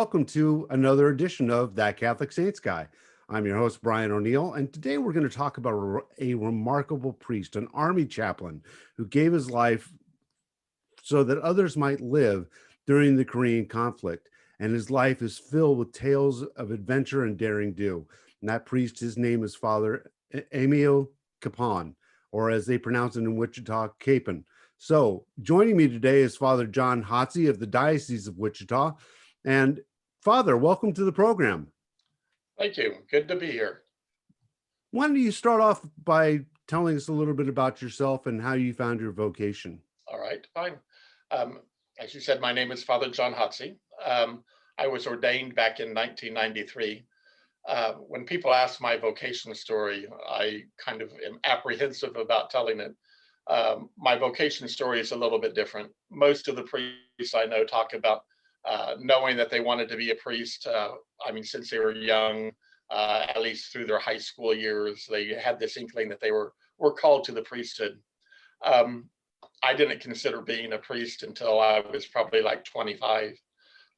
welcome to another edition of That Catholic Saints Guy. I'm your host, Brian O'Neill, and today we're going to talk about a remarkable priest, an army chaplain who gave his life so that others might live during the Korean conflict. And his life is filled with tales of adventure and daring do. And that priest, his name is Father Emil Kapaun, or as they pronounce it in Wichita, Kapaun. So joining me today is Father John Hotze of the Diocese of Wichita. And Father, welcome to the program. Thank you. Good to be here. Why don't you start off by telling us a little bit about yourself and how you found your vocation? All right, fine. As you said, my name is Father John Hotze. I was ordained back in 1993. When people ask my vocation story, I kind of am apprehensive about telling it. My vocation story is a little bit different. Most of the priests I know talk about knowing that they wanted to be a priest. Since they were young, at least through their high school years, they had this inkling that they were called to the priesthood. I didn't consider being a priest until I was probably like 25.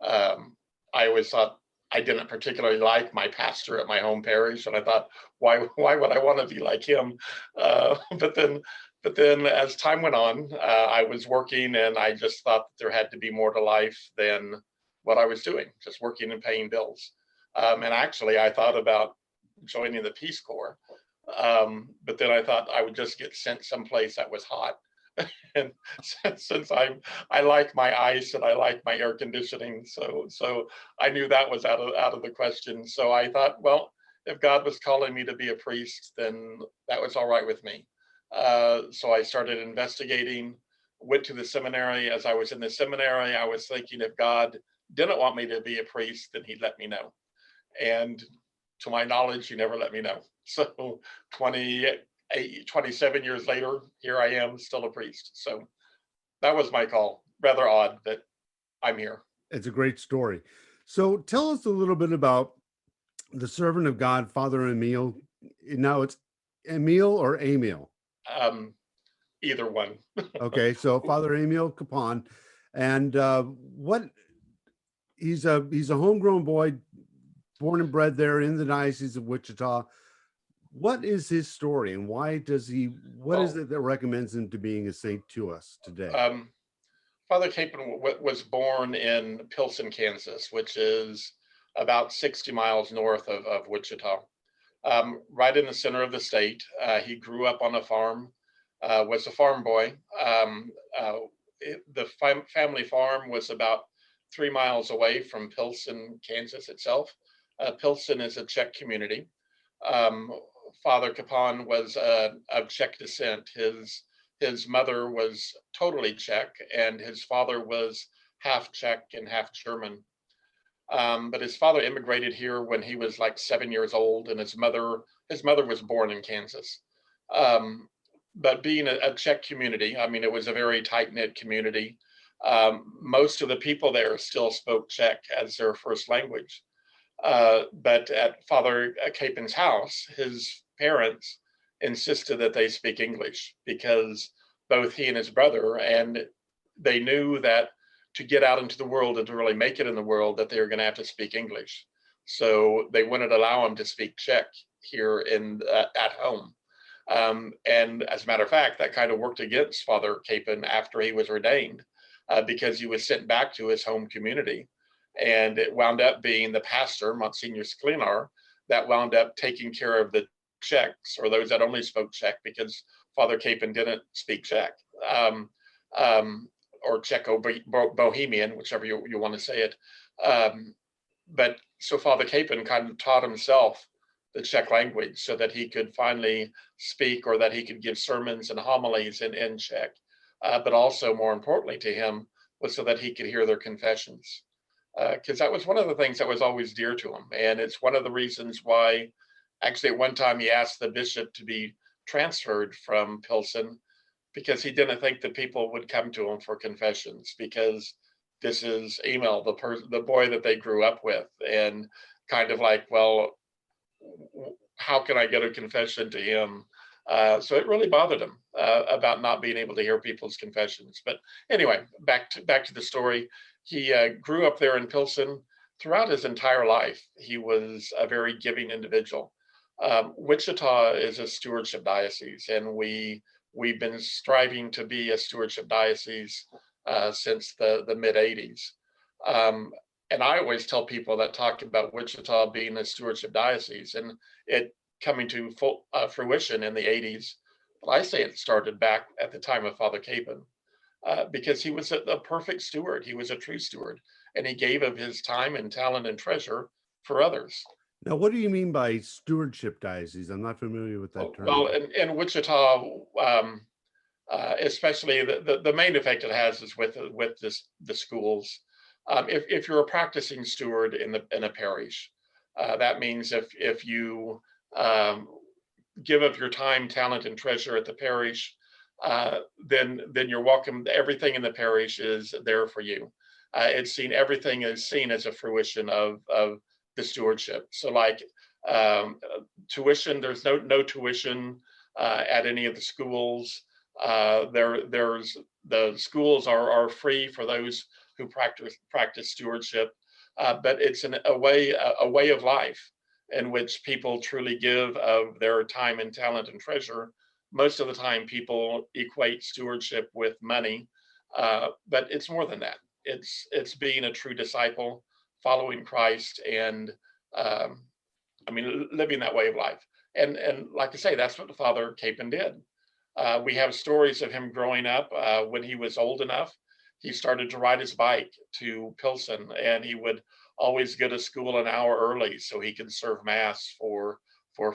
I always thought I didn't particularly like my pastor at my home parish, and I thought, why would I want to be like him? But then as time went on, I was working, and I just thought that there had to be more to life than what I was doing, just working and paying bills. And actually, I thought about joining the Peace Corps, but then I thought I would just get sent someplace that was hot. And since I like my ice and I like my air conditioning, so I knew that was out of the question. So I thought, well, if God was calling me to be a priest, then that was all right with me. So I started investigating, went to the seminary. As I was in the seminary, I was thinking if God didn't want me to be a priest, then he'd let me know. And to my knowledge, he never let me know. So 27 years later, here I am, still a priest. So that was my call. Rather odd that I'm here. It's a great story. So tell us a little bit about the servant of God, Father Emil. Now it's Emil or Emil? Either one. Okay, so Father Emil Kapaun, and he's a homegrown boy, born and bred there in the Diocese of Wichita. What is his story, and why does he? What is it that recommends him to being a saint to us today? Father Kapaun was born in Pilsen, Kansas, which is about 60 miles north of Wichita, right in the center of the state. He grew up on a farm, was a farm boy. The family farm was about 3 miles away from Pilsen, Kansas itself. Pilsen is a Czech community. Father Kapaun was of Czech descent. His mother was totally Czech, and his father was half Czech and half German. But his father immigrated here when he was like 7 years old, and his mother was born in Kansas. But being a Czech community, it was a very tight-knit community. Most of the people there still spoke Czech as their first language. But at Father Kapaun's house, his parents insisted that they speak English because both he and his brother, and they knew that to get out into the world and to really make it in the world, that they were going to have to speak English. So they wouldn't allow him to speak Czech here at home. And as a matter of fact, that kind of worked against Father Kapaun after he was ordained, because he was sent back to his home community. And it wound up being the pastor, Monsignor Sklinar, that wound up taking care of the Czechs, or those that only spoke Czech, because Father Kapaun didn't speak Czech, or Czecho-Bohemian, whichever you want to say it. But so Father Kapaun kind of taught himself the Czech language so that he could finally speak, or that he could give sermons and homilies in Czech. But also, more importantly to him, was so that he could hear their confessions. Because that was one of the things that was always dear to him. And it's one of the reasons why, actually, at one time he asked the bishop to be transferred from Pilsen, because he didn't think that people would come to him for confessions, because this is Emil, the boy that they grew up with, and kind of like, well, how can I get a confession to him? So it really bothered him about not being able to hear people's confessions. But anyway, back to the story. He grew up there in Pilsen. throughout his entire life, he was a very giving individual. Wichita is a stewardship diocese, and we've been striving to be a stewardship diocese since the mid '80s. Um, and I always tell people that talk about Wichita being a stewardship diocese and it coming to full fruition in the '80s. But I say it started back at the time of Father Capon, because he was a perfect steward. He was a true steward, and he gave of his time and talent and treasure for others. Now, what do you mean by stewardship diocese? I'm not familiar with that Well, term. in Wichita, especially the main effect it has is with the schools. If you're a practicing steward in a parish, that means if you give of your time, talent, and treasure at the parish, then you're welcome. Everything in the parish is there for you. Everything is seen as a fruition of the stewardship. So like tuition, there's no tuition at any of the schools. There's the schools are free for those who practice stewardship, but it's a way of life in which people truly give of their time and talent and treasure. Most of the time, people equate stewardship with money, but it's more than that. It's being a true disciple, following Christ, and um, living that way of life. And like I say, that's what the Father Capon did. We have stories of him growing up. When he was old enough, he started to ride his bike to Pilsen, and he would always go to school an hour early so he could serve mass for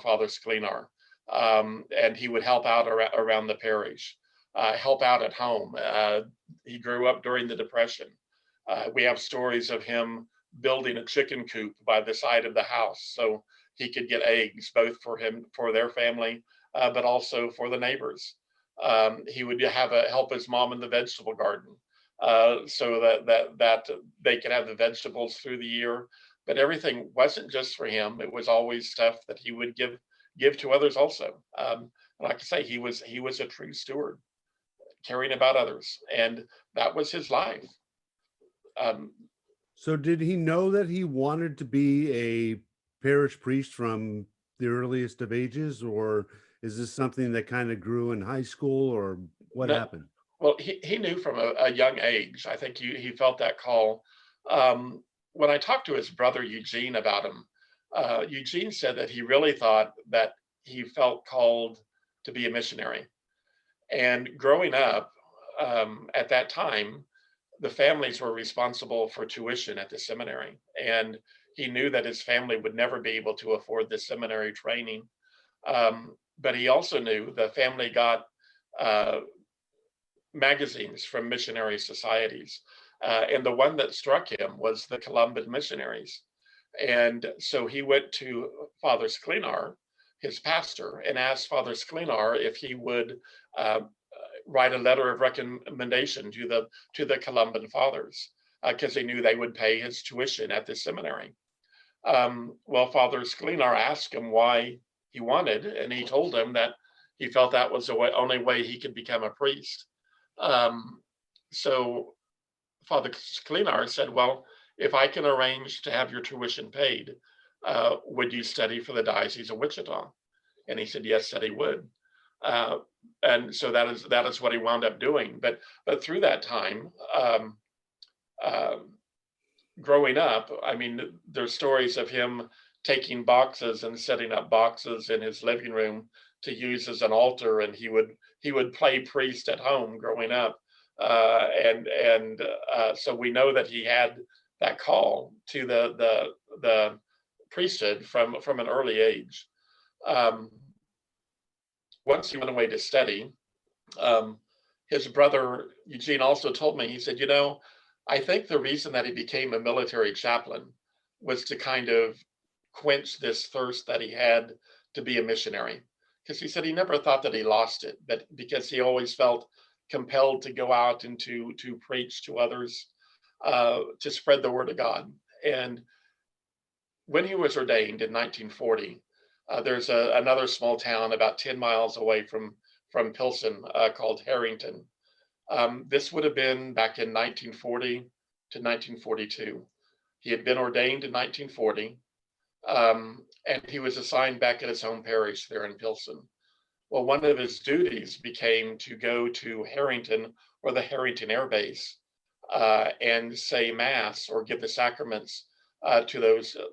Father Sklenar. And he would help out around the parish, help out at home. He grew up during the Depression. We have stories of him building a chicken coop by the side of the house so he could get eggs, both for their family, but also for the neighbors. He would help his mom in the vegetable garden, so that they could have the vegetables through the year. But everything wasn't just for him; it was always stuff that he would give to others also. Like I say, he was a true steward, caring about others, and that was his life. Um, So did he know that he wanted to be a parish priest from the earliest of ages, or is this something that kind of grew in high school, or what no, happened? well, he knew from a young age. I think he felt that call. When I talked to his brother Eugene about him, Eugene said that he really thought that he felt called to be a missionary. And growing up, at that time, the families were responsible for tuition at the seminary, and he knew that his family would never be able to afford the seminary training. But he also knew the family got uh, magazines from missionary societies. And the one that struck him was the Columban missionaries. And so he went to Father Sklenar, his pastor, and asked Father Sklenar if he would uh, write a letter of recommendation to the Columban fathers, because he knew they would pay his tuition at the seminary. Well, Father Sklenar asked him why he wanted, and he told him that he felt that was the only way he could become a priest. Um, so Father Sklenar said, "Well, if I can arrange to have your tuition paid, would you study for the Diocese of Wichita?" And he said, "Yes," that he would. Uh, and so that is what he wound up doing. But through that time, um, growing up, there's stories of him taking boxes and setting up boxes in his living room to use as an altar, and he would play priest at home growing up, and so we know that he had that call to the priesthood from an early age. Um, Once he went away to study, um, his brother Eugene also told me, he said, I think the reason that he became a military chaplain was to kind of quench this thirst that he had to be a missionary. Because he said he never thought that he lost it, but because he always felt compelled to go out and to preach to others, to spread the word of God. And when he was ordained in 1940, there's another small town about 10 miles away from Pilsen, called Harrington. This would have been back in 1940 to 1942. He had been ordained in 1940, and he was assigned back at his home parish there in Pilsen. Well, one of his duties became to go to Harrington or the Harrington Air Base and say mass or give the sacraments to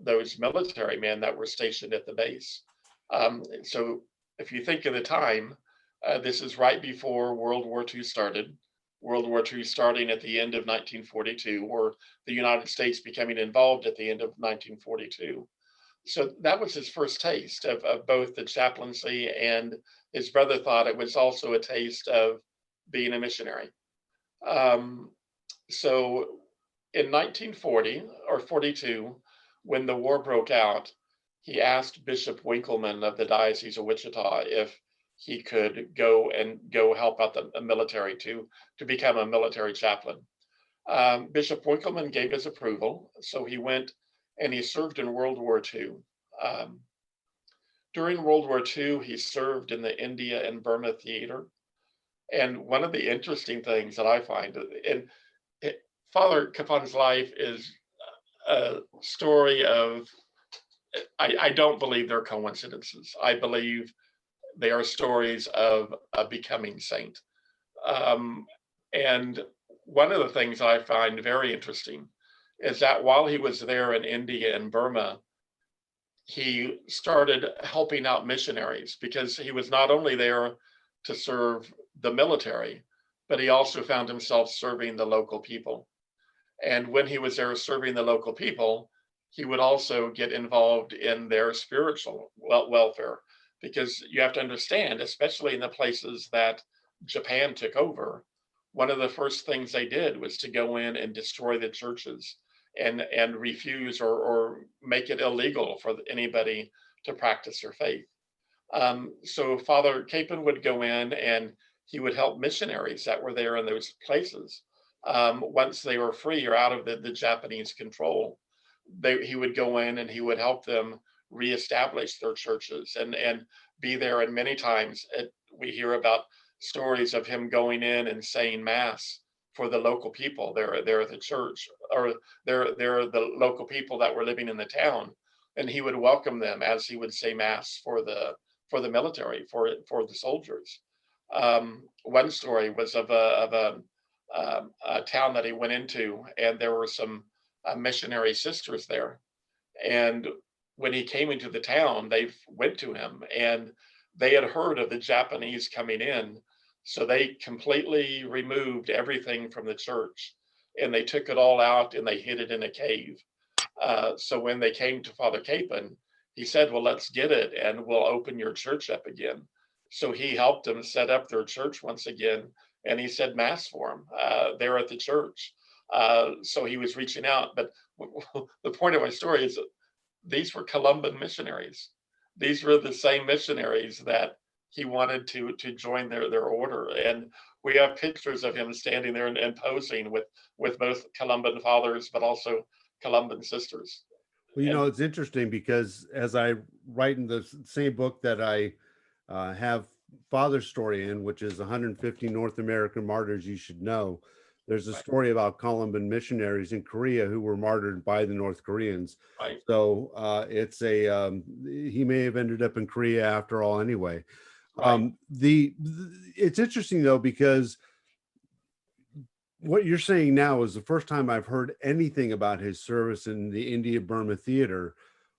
those military men that were stationed at the base. So if you think of the time, this is right before World War II started. World War II starting at the end of 1942, or the United States becoming involved at the end of 1942. So that was his first taste of both the chaplaincy, and his brother thought it was also a taste of being a missionary. Um, so in 1940 or 42, when the war broke out, he asked Bishop Winkleman of the Diocese of Wichita if he could go help out the military to become a military chaplain. Bishop Winkleman gave his approval, so he went and he served in World War II. Um, During World War II, he served in the India and Burma theater. And one of the interesting things that I find, and Father Kapaun's life is a story of, I don't believe they're coincidences. I believe they are stories of a becoming saint. Um, and one of the things I find very interesting is that while he was there in India and Burma, he started helping out missionaries, because he was not only there to serve the military, but he also found himself serving the local people. And when he was there serving the local people, he would also get involved in their spiritual welfare, because you have to understand, especially in the places that Japan took over, one of the first things they did was to go in and destroy the churches and refuse or make it illegal for anybody to practice their faith. So Father Capon would go in and he would help missionaries that were there in those places. Once they were free or out of the Japanese control, he would go in and he would help them reestablish their churches and be there. And many times we hear about stories of him going in and saying mass for the local people there at the church, or they're the local people that were living in the town, and he would welcome them as he would say mass for the military, for the soldiers. One story was of a town that he went into, and there were some missionary sisters there. And when he came into the town, they went to him, and they had heard of the Japanese coming in. So they completely removed everything from the church, and they took it all out and they hid it in a cave. So when they came to Father Capon, he said, well, let's get it and we'll open your church up again. So he helped them set up their church once again, and he said mass for them there at the church. So he was reaching out. But the point of my story is that these were Columban missionaries. These were the same missionaries that he wanted to join their order. And we have pictures of him standing there and posing with both Columban fathers, but also Columban sisters. Well, And it's interesting because as I write in the same book that I have Father's story in, which is 150 North American martyrs you should know, there's a right, story about Columban missionaries in Korea who were martyred by the North Koreans. right, So it's he may have ended up in Korea after all anyway. right. It's interesting though, because what you're saying now is the first time I've heard anything about his service in the India-Burma theater.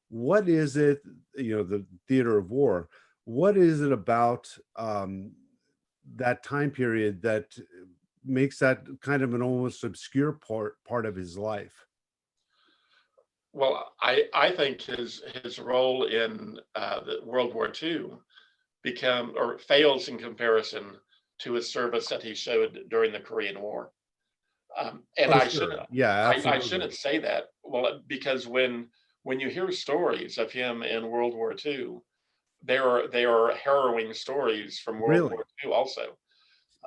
What is it, the theater of war? What is it about that time period that makes that kind of an almost obscure part of his life? Well, I think his role in the World War II fails in comparison to his service that he showed during the Korean War. And Oh, I sure. shouldn't Yeah, I absolutely. shouldn't say that. Well, because when you hear stories of him in World War II, there are harrowing stories from World Really? War II also.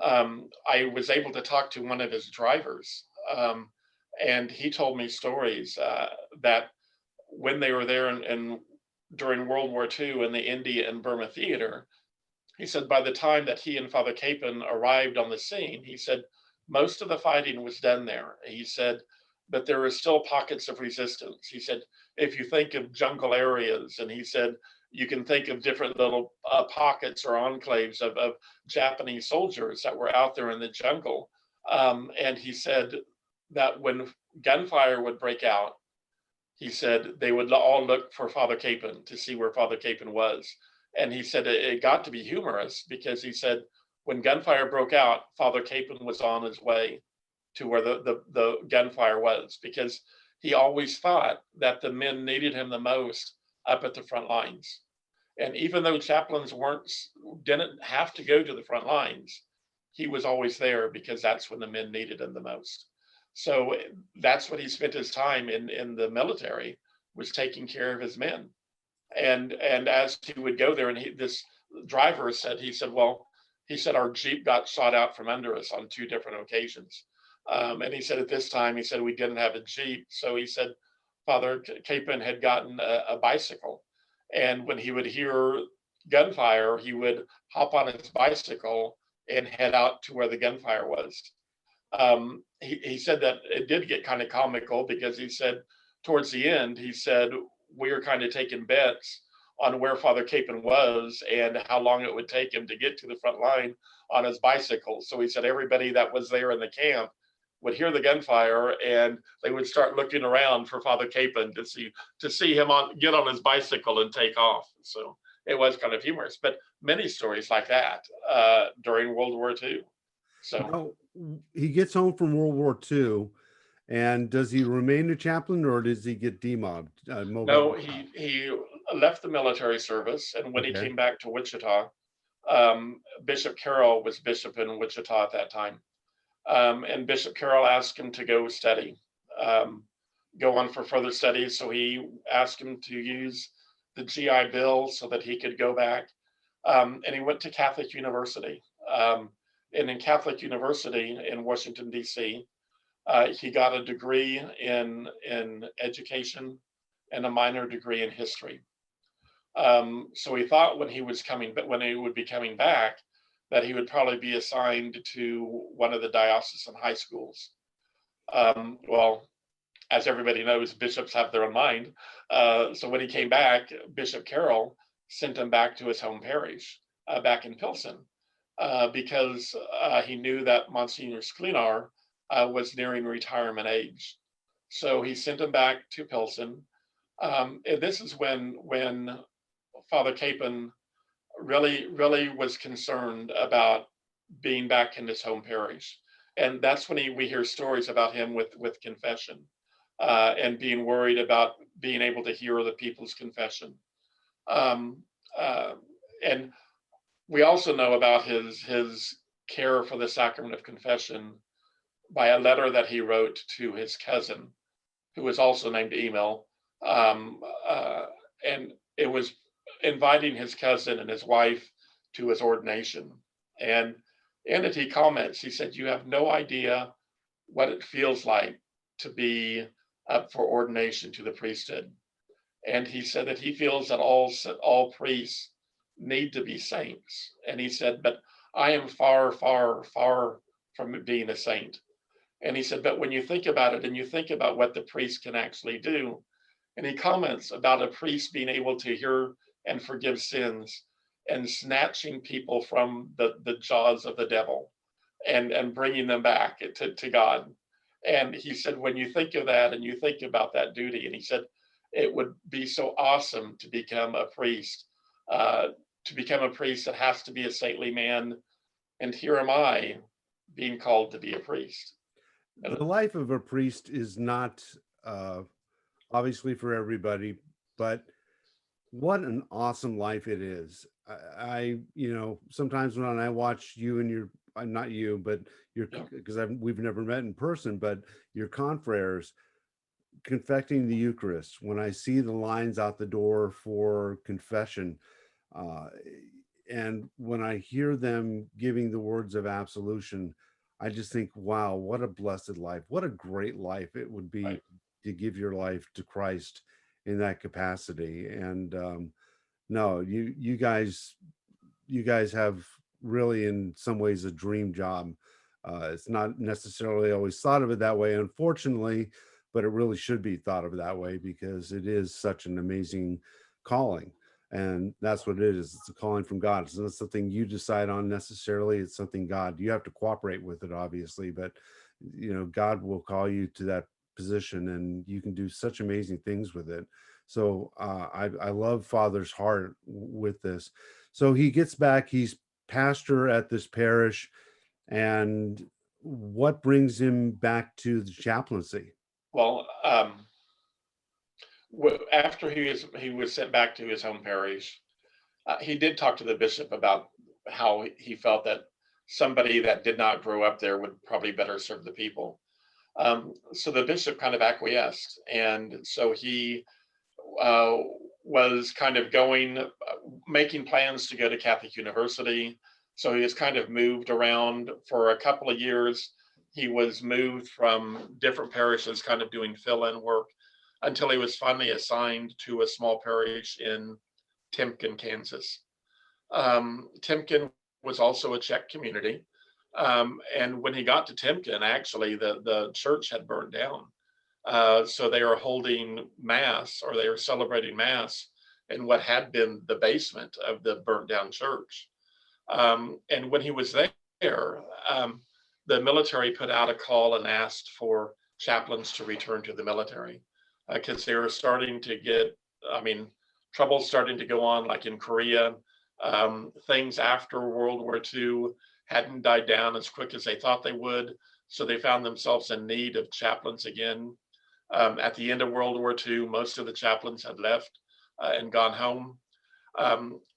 I was able to talk to one of his drivers, and he told me stories that when they were there and during World War II in the India and Burma theater, he said by the time that he and Father Capon arrived on the scene, he said most of the fighting was done there. He said but there are still pockets of resistance. He said, if you think of jungle areas, and he said, you can think of different little pockets or enclaves of Japanese soldiers that were out there in the jungle. And he said that when gunfire would break out, he said they would all look for Father Capon to see where Father Capon was. And he said it got to be humorous because he said when gunfire broke out, Father Capon was on his way to where the gunfire was, because he always thought that the men needed him the most up at the front lines. And even though chaplains didn't have to go to the front lines, he was always there because that's when the men needed him the most. So that's what he spent his time in the military, was taking care of his men. And as he would go there, and this driver said, well, he said our Jeep got shot out from under us on 2 different occasions. And he said at this time, he said we didn't have a Jeep. So he said Father Capon had gotten a bicycle. And when he would hear gunfire, he would hop on his bicycle and head out to where the gunfire was. He said that it did get kind of comical because he said towards the end, he said, we were kind of taking bets on where Father Capon was and how long it would take him to get to the front line on his bicycle. So he said everybody that was there in the camp would hear the gunfire and they would start looking around for Father Capon to see him get on his bicycle and take off. So it was kind of humorous, but many stories like that during World War II. So now, he gets home from World War II, and does he remain a chaplain or does he get demobbed? No, he left the military service, and when he came back to Wichita, Bishop Carroll was bishop in Wichita at that time. And Bishop Carroll asked him to go study, go on for further studies. So he asked him to use the GI Bill so that he could go back. And he went to Catholic University. And in Catholic University in Washington, D.C., he got a degree in education and a minor degree in history. So he thought when he would be coming back, that he would probably be assigned to one of the diocesan high schools. Well, as everybody knows, bishops have their own mind. So when he came back, Bishop Carroll sent him back to his home parish back in Pilsen because he knew that Monsignor Sklenar was nearing retirement age. So he sent him back to Pilsen. And this is when Father Capon really was concerned about being back in his home parish. And that's when we hear stories about him with confession and being worried about being able to hear the people's confession. And we also know about his care for the sacrament of confession by a letter that he wrote to his cousin, who was also named Emil. And it was inviting his cousin and his wife to his ordination. And in it, he comments, he said, you have no idea what it feels like to be up for ordination to the priesthood. And he said that he feels that all priests need to be saints. And he said, but I am far, far, far from being a saint. And he said, but when you think about it and you think about what the priest can actually do, and he comments about a priest being able to hear and forgive sins and snatching people from the jaws of the devil and bringing them back to God. And he said, when you think of that and you think about that duty, and he said, it would be so awesome to become a priest, that has to be a saintly man. And here am I being called to be a priest. The life of a priest is not obviously for everybody, but what an awesome life it is. I sometimes when I watch you and your, I'm not you, but because we've never met in person, but your confreres confecting the Eucharist, when I see the lines out the door for confession, and when I hear them giving the words of absolution, I just think, wow, what a blessed life. What a great life it would be to give your life to Christ in that capacity. And no, you guys have really in some ways a dream job. It's not necessarily always thought of it that way, unfortunately, but it really should be thought of that way because it is such an amazing calling. And that's what it is. It's a calling from God. It's not something you decide on necessarily. It's something God, you have to cooperate with it, obviously, but God will call you to that position and you can do such amazing things with it. So I love Father's heart with this. So he gets back, he's pastor at this parish. And what brings him back to the chaplaincy? Well, after he was sent back to his home parish, he did talk to the bishop about how he felt that somebody that did not grow up there would probably better serve the people. So the bishop kind of acquiesced, and so he uh, was kind of making plans to go to Catholic University. So he was kind of moved around for a couple of years. He was moved from different parishes, kind of doing fill-in work, until he was finally assigned to a small parish in Timken, Kansas. Timken was also a Czech community. And when he got to Timken, actually, the church had burned down. So they were holding Mass, or they were celebrating Mass in what had been the basement of the burnt down church. And when he was there, the military put out a call and asked for chaplains to return to the military because they were starting to get, I mean, trouble starting to go on, like in Korea. Things after World War II hadn't died down as quick as they thought they would. So they found themselves in need of chaplains again. At the end of World War II, most of the chaplains had left and gone home.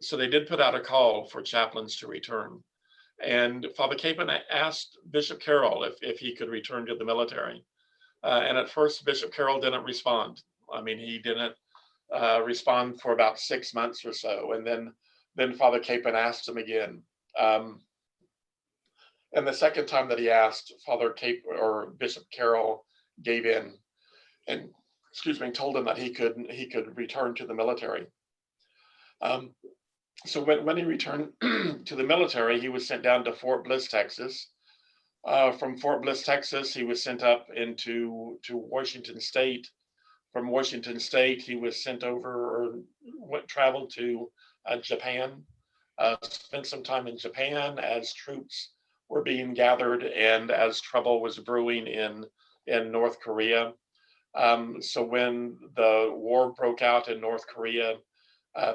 So they did put out a call for chaplains to return. And Father Capon asked Bishop Carroll if he could return to the military. And at first, Bishop Carroll didn't respond. I mean, he didn't respond for about 6 months or so. And then Father Capon asked him again. And the second time that he asked, Bishop Carroll gave in and told him that he could return to the military. So when he returned to the military, he was sent down to Fort Bliss, Texas. From Fort Bliss, Texas, he was sent up to Washington State. From Washington State, he was sent over or traveled to Japan. Spent some time in Japan as troops were being gathered and as trouble was brewing in North Korea. So when the war broke out in North Korea,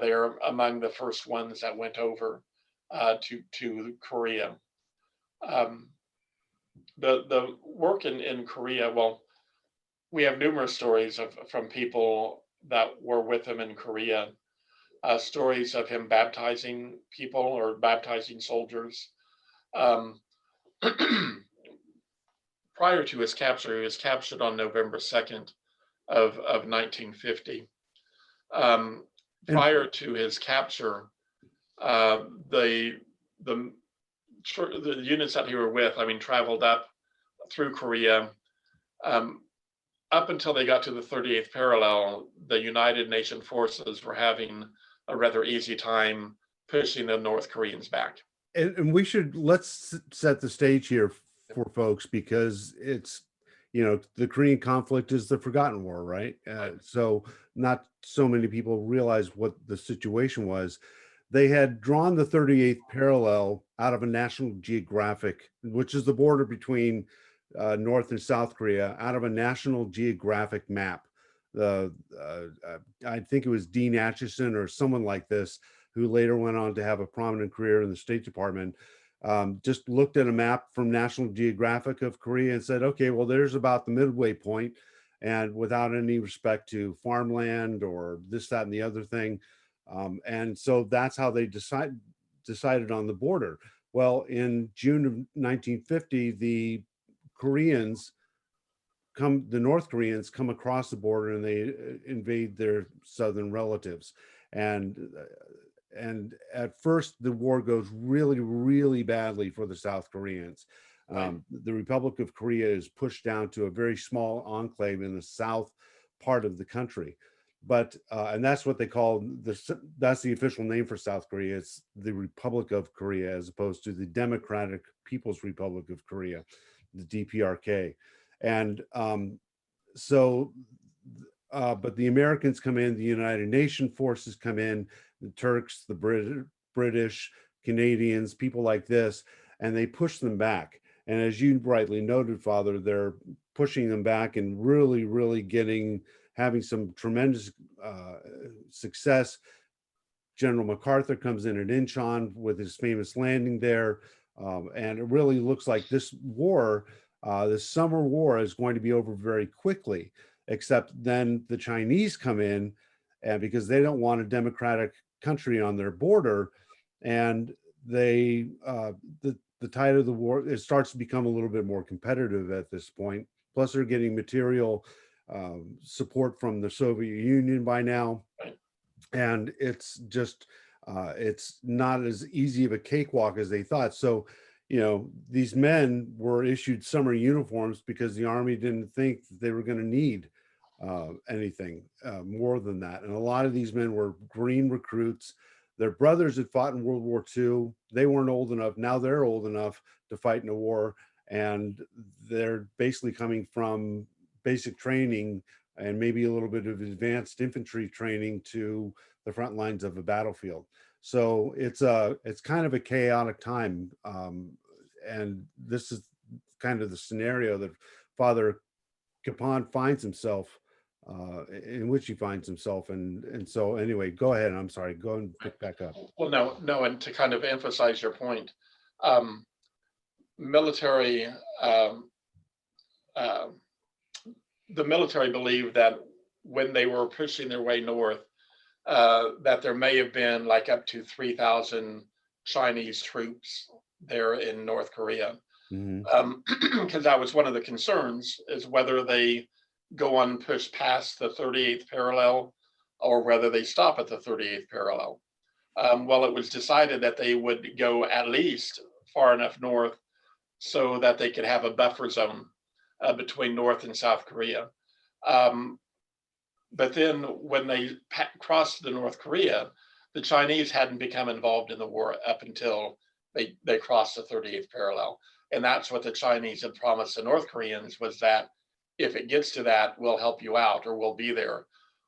they're among the first ones that went over to Korea. The work in Korea, well, we have numerous stories from people that were with him in Korea, stories of him baptizing people or baptizing soldiers. Um, Prior to his capture, he was captured on November 2nd of 1950. And Prior to his capture, the units that he were with, I mean, traveled up through Korea. Up until they got to the 38th parallel, the United Nations forces were having a rather easy time pushing the North Koreans back. and let's set the stage here for folks because it's the Korean conflict is the forgotten war, right? So not so many people realize what the situation was. They had drawn the 38th parallel out of a National Geographic, which is the border between North and South Korea, out of a National Geographic map. I think it was Dean Acheson or someone like this, who later went on to have a prominent career in the State Department, just looked at a map from National Geographic of Korea and said, okay, well, there's about the midway point, and without any respect to farmland or this, that, and the other thing. And so that's how they decided on the border. Well, in June of 1950, the North Koreans come across the border and they invade their southern relatives. And at first, the war goes really, really badly for the South Koreans. Right. The Republic of Korea is pushed down to a very small enclave in the south part of the country. But and that's what they call that's the official name for South Korea. It's the Republic of Korea as opposed to the Democratic People's Republic of Korea, the DPRK. And so but the Americans come in, the United Nations forces come in, the Turks, the British, Canadians, people like this, and they push them back. And as you rightly noted, Father, they're pushing them back and really, really having some tremendous success. General MacArthur comes in at Incheon with his famous landing there. And it really looks like this war, this summer war, is going to be over very quickly, except then the Chinese come in, and because they don't want a democratic country on their border, and the tide of the war, it starts to become a little bit more competitive at this point. Plus, they're getting material support from the Soviet Union by now, and it's just it's not as easy of a cakewalk as they thought. So these men were issued summer uniforms because the army didn't think that they were going to need anything more than that. And a lot of these men were green recruits. Their brothers had fought in World War II. They weren't old enough. Now they're old enough to fight in a war, and they're basically coming from basic training and maybe a little bit of advanced infantry training to the front lines of a battlefield. So it's kind of a chaotic time, and this is kind of the scenario that Father Kapaun finds himself, in which he finds himself, and so anyway, go ahead. I'm sorry. Go and pick back up. Well, no, and to kind of emphasize your point, military. The military believed that when they were pushing their way north, that there may have been like up to 3,000 Chinese troops there in North Korea. Because that was one of the concerns, is whether they go on push past the 38th parallel or whether they stop at the 38th parallel. Well, it was decided that they would go at least far enough north so that they could have a buffer zone between North and South Korea. But then when they crossed the North Korea, the Chinese hadn't become involved in the war up until they crossed the 38th parallel. And that's what the Chinese had promised the North Koreans, was that if it gets to that, we'll help you out, or we'll be there.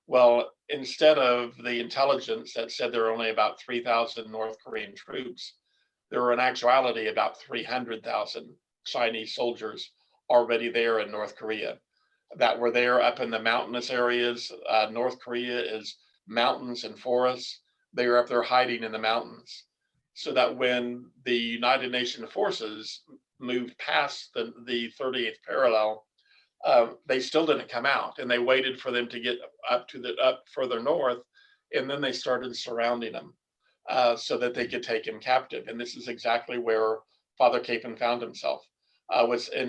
Well, instead of the intelligence that said there were only about 3,000 North Korean troops, there were in actuality about 300,000 Chinese soldiers already there in North Korea, that were there up in the mountainous areas. North Korea is mountains and forests. They were up there hiding in the mountains, so that when the United Nations forces moved past the 38th parallel, they still didn't come out, and they waited for them to get up further north, and then they started surrounding them so that they could take him captive. And this is exactly where Father Kapaun found himself. Was in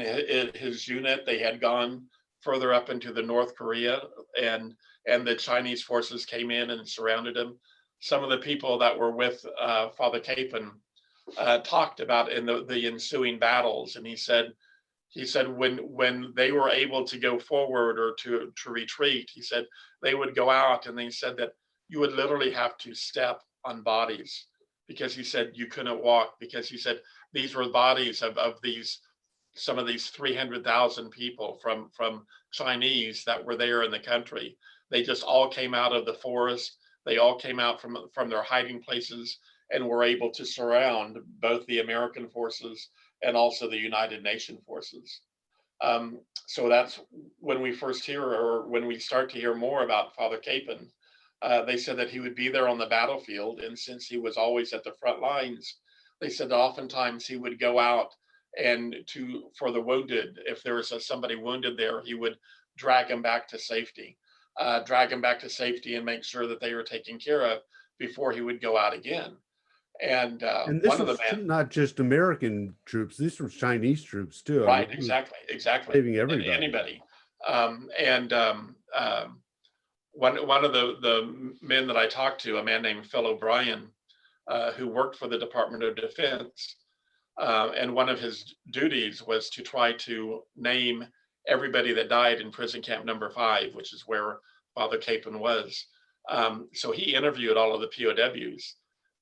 his unit. They had gone further up into the North Korea, and the Chinese forces came in and surrounded him. Some of the people that were with Father Kapaun talked about in the ensuing battles, and he said when they were able to go forward or to retreat, he said they would go out, and they said that you would literally have to step on bodies, because he said you couldn't walk, because he said these were bodies of some of these 300,000 people from Chinese that were there in the country. They just all came out of the forest. They all came out from their hiding places and were able to surround both the American forces and also the United Nations forces. So that's when we first hear, or when we start to hear more about Father Kapaun. They said that he would be there on the battlefield, and since he was always at the front lines, they said that oftentimes he would go out and for the wounded, if there was somebody wounded there, he would drag them back to safety, and make sure that they were taken care of before he would go out again. And this one of was the men, not just American troops; these were Chinese troops too. right, I mean, exactly, saving everybody. anybody. One of the men that I talked to, a man named Phil O'Brien, who worked for the Department of Defense. And one of his duties was to try to name everybody that died in prison camp number 5, which is where Father Kapaun was. So he interviewed all of the POWs.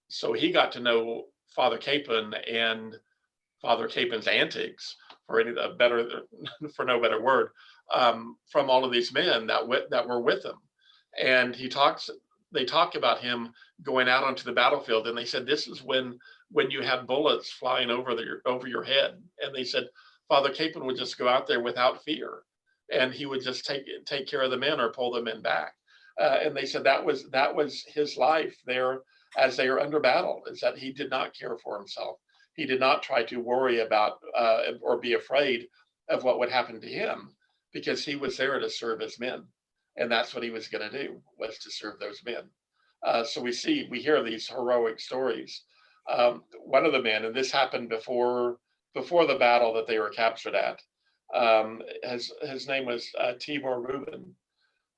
So he got to know Father Kapaun and Father Kapaun's antics, for no better word, from all of these men that were with him. And they talk about him going out onto the battlefield, and they said, this is when you had bullets flying over your head. And they said, Father Capon would just go out there without fear, and he would just take care of the men or pull the men back. And they said that was his life there as they were under battle, is that he did not care for himself. He did not try to worry about or be afraid of what would happen to him, because he was there to serve his men. And that's what he was going to do, was to serve those men. So we hear these heroic stories. One of the men, and this happened before the battle that they were captured at, his name was Tibor Rubin.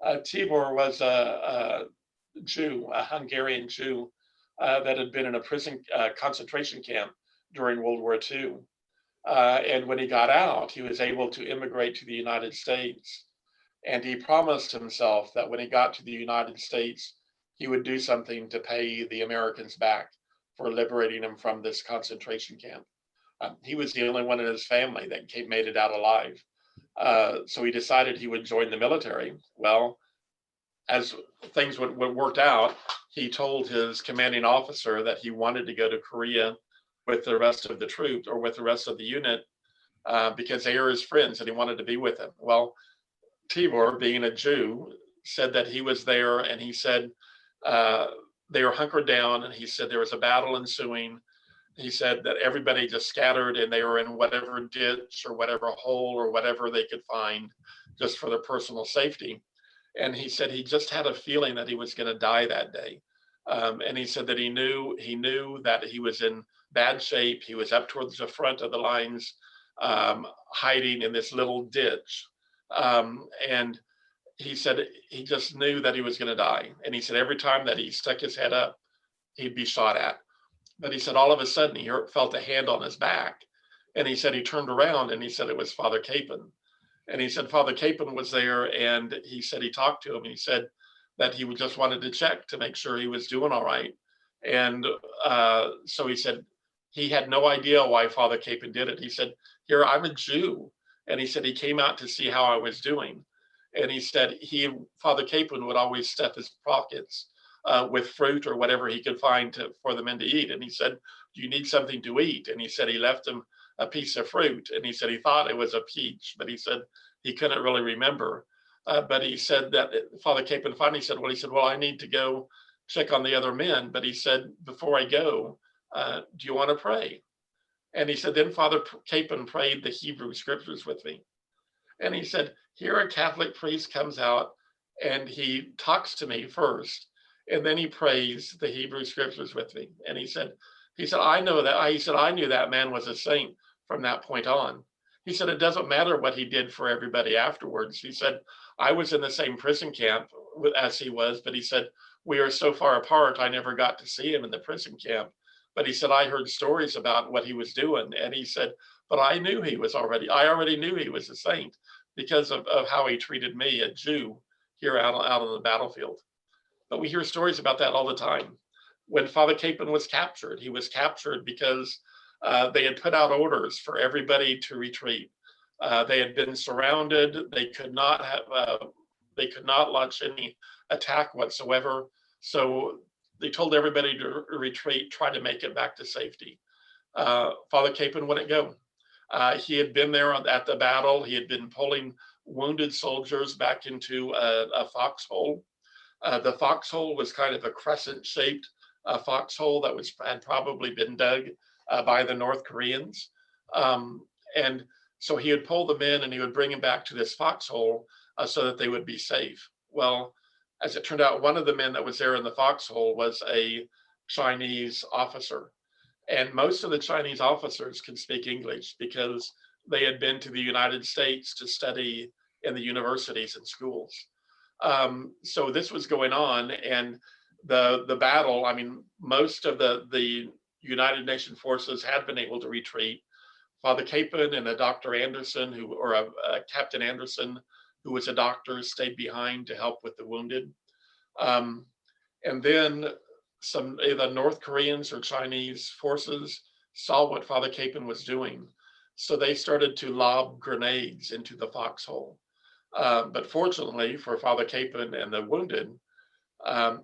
Tibor was a Jew, a Hungarian Jew, that had been in a prison concentration camp during World War II. And when he got out, he was able to immigrate to the United States. And he promised himself that when he got to the United States, he would do something to pay the Americans back for liberating him from this concentration camp. He was the only one in his family that made it out alive. So he decided he would join the military. Well, as things would worked out, he told his commanding officer that he wanted to go to Korea with the rest of the troops, or with the rest of the unit, because they were his friends and he wanted to be with them. Well, Tibor, being a Jew, said that he was there, and he said they were hunkered down, and he said there was a battle ensuing. He said that everybody just scattered, and they were in whatever ditch or whatever hole or whatever they could find, just for their personal safety. And he said he just had a feeling that he was going to die that day. And he said that he knew that he was in bad shape. He was up towards the front of the lines, hiding in this little ditch. And he said he just knew that he was going to die. And he said every time that he stuck his head up, he'd be shot at. But he said all of a sudden he felt a hand on his back. And he said he turned around, and he said it was Father Capon. And he said Father Capon was there, and he said he talked to him, and he said that he just wanted to check to make sure he was doing all right. And so he said he had no idea why Father Capon did it. He said, here, I'm a Jew. And he said he came out to see how I was doing. And he said Father Capon would always stuff his pockets with fruit or whatever he could find for the men to eat. And he said, do you need something to eat? And he said he left him a piece of fruit. And he said he thought it was a peach, but he said he couldn't really remember. But he said that Father Capon finally said, well, I need to go check on the other men. But he said, before I go, do you want to pray? And he said, then Father Capon prayed the Hebrew scriptures with me. And he said, here a Catholic priest comes out and he talks to me first, and then he prays the Hebrew scriptures with me. And he said, I know that. He said, I knew that man was a saint from that point on. He said, it doesn't matter what he did for everybody afterwards. He said, I was in the same prison camp as he was, but he said, we are so far apart, I never got to see him in the prison camp. But he said, I heard stories about what he was doing. And he said, but I already knew he was a saint because of how he treated me, a Jew, here out on the battlefield. But we hear stories about that all the time. When Father Capon was captured, he was captured because they had put out orders for everybody to retreat. They had been surrounded. They could not launch any attack whatsoever. So they told everybody to retreat, try to make it back to safety. Father Capon wouldn't go. He had been there at the battle. He had been pulling wounded soldiers back into a foxhole. The foxhole was kind of a crescent-shaped foxhole that had probably been dug by the North Koreans. And so he would pull them in and he would bring them back to this foxhole so that they would be safe. Well, as it turned out, one of the men that was there in the foxhole was a Chinese officer. And most of the Chinese officers can speak English because they had been to the United States to study in the universities and schools. So this was going on, and the battle, I mean, most of the United Nations forces had been able to retreat. Father Capon and a Dr. Anderson, a Captain Anderson, who was a doctor, stayed behind to help with the wounded. And then some either North Koreans or Chinese forces saw what Father Capon was doing. So they started to lob grenades into the foxhole. But fortunately for Father Capon and the wounded,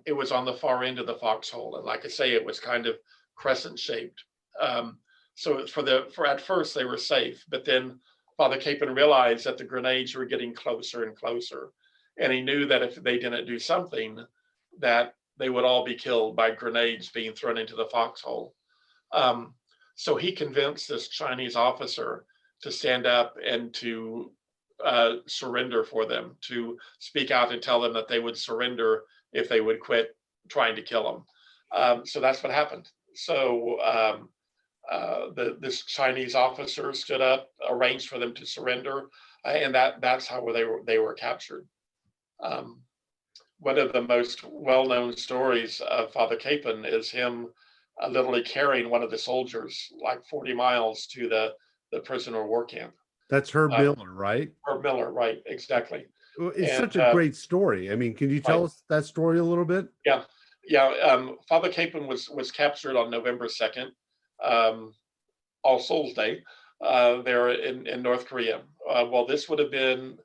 it was on the far end of the foxhole, and like I say, it was kind of crescent shaped. So for at first they were safe, but then Father Capon realized that the grenades were getting closer and closer, and he knew that if they didn't do something, that they would all be killed by grenades being thrown into the foxhole. Um, so he convinced this Chinese officer to stand up and to surrender for them, to speak out and tell them that they would surrender if they would quit trying to kill him. So that's what happened. So this Chinese officer stood up, arranged for them to surrender, and that's how they were captured. Um, One of the most well-known stories of Father Capon is him literally carrying one of the soldiers like 40 miles to the prisoner war camp. That's Herb Uh, Miller, right? Herb Miller, right? Exactly. It's And such a great story. I mean, can you right, tell us that story a little bit? yeah, yeah. Father Capon was captured on November 2nd, um, All Souls Day, there in North Korea. Well, this would have been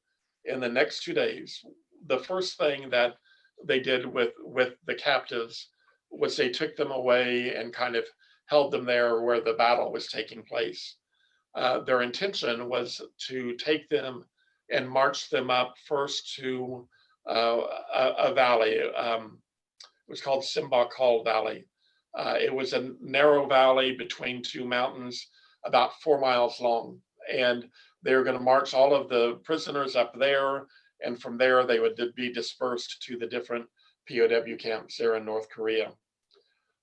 in the next 2 days. The first thing that they did with the captives was they took them away and kind of held them there where the battle was taking place. Their intention was to take them and march them up first to a valley. It was called Simbach Hall Valley. It was a narrow valley between two mountains, about 4 miles long. And they were going to march all of the prisoners up there. And from there, they would be dispersed to the different POW camps there in North Korea.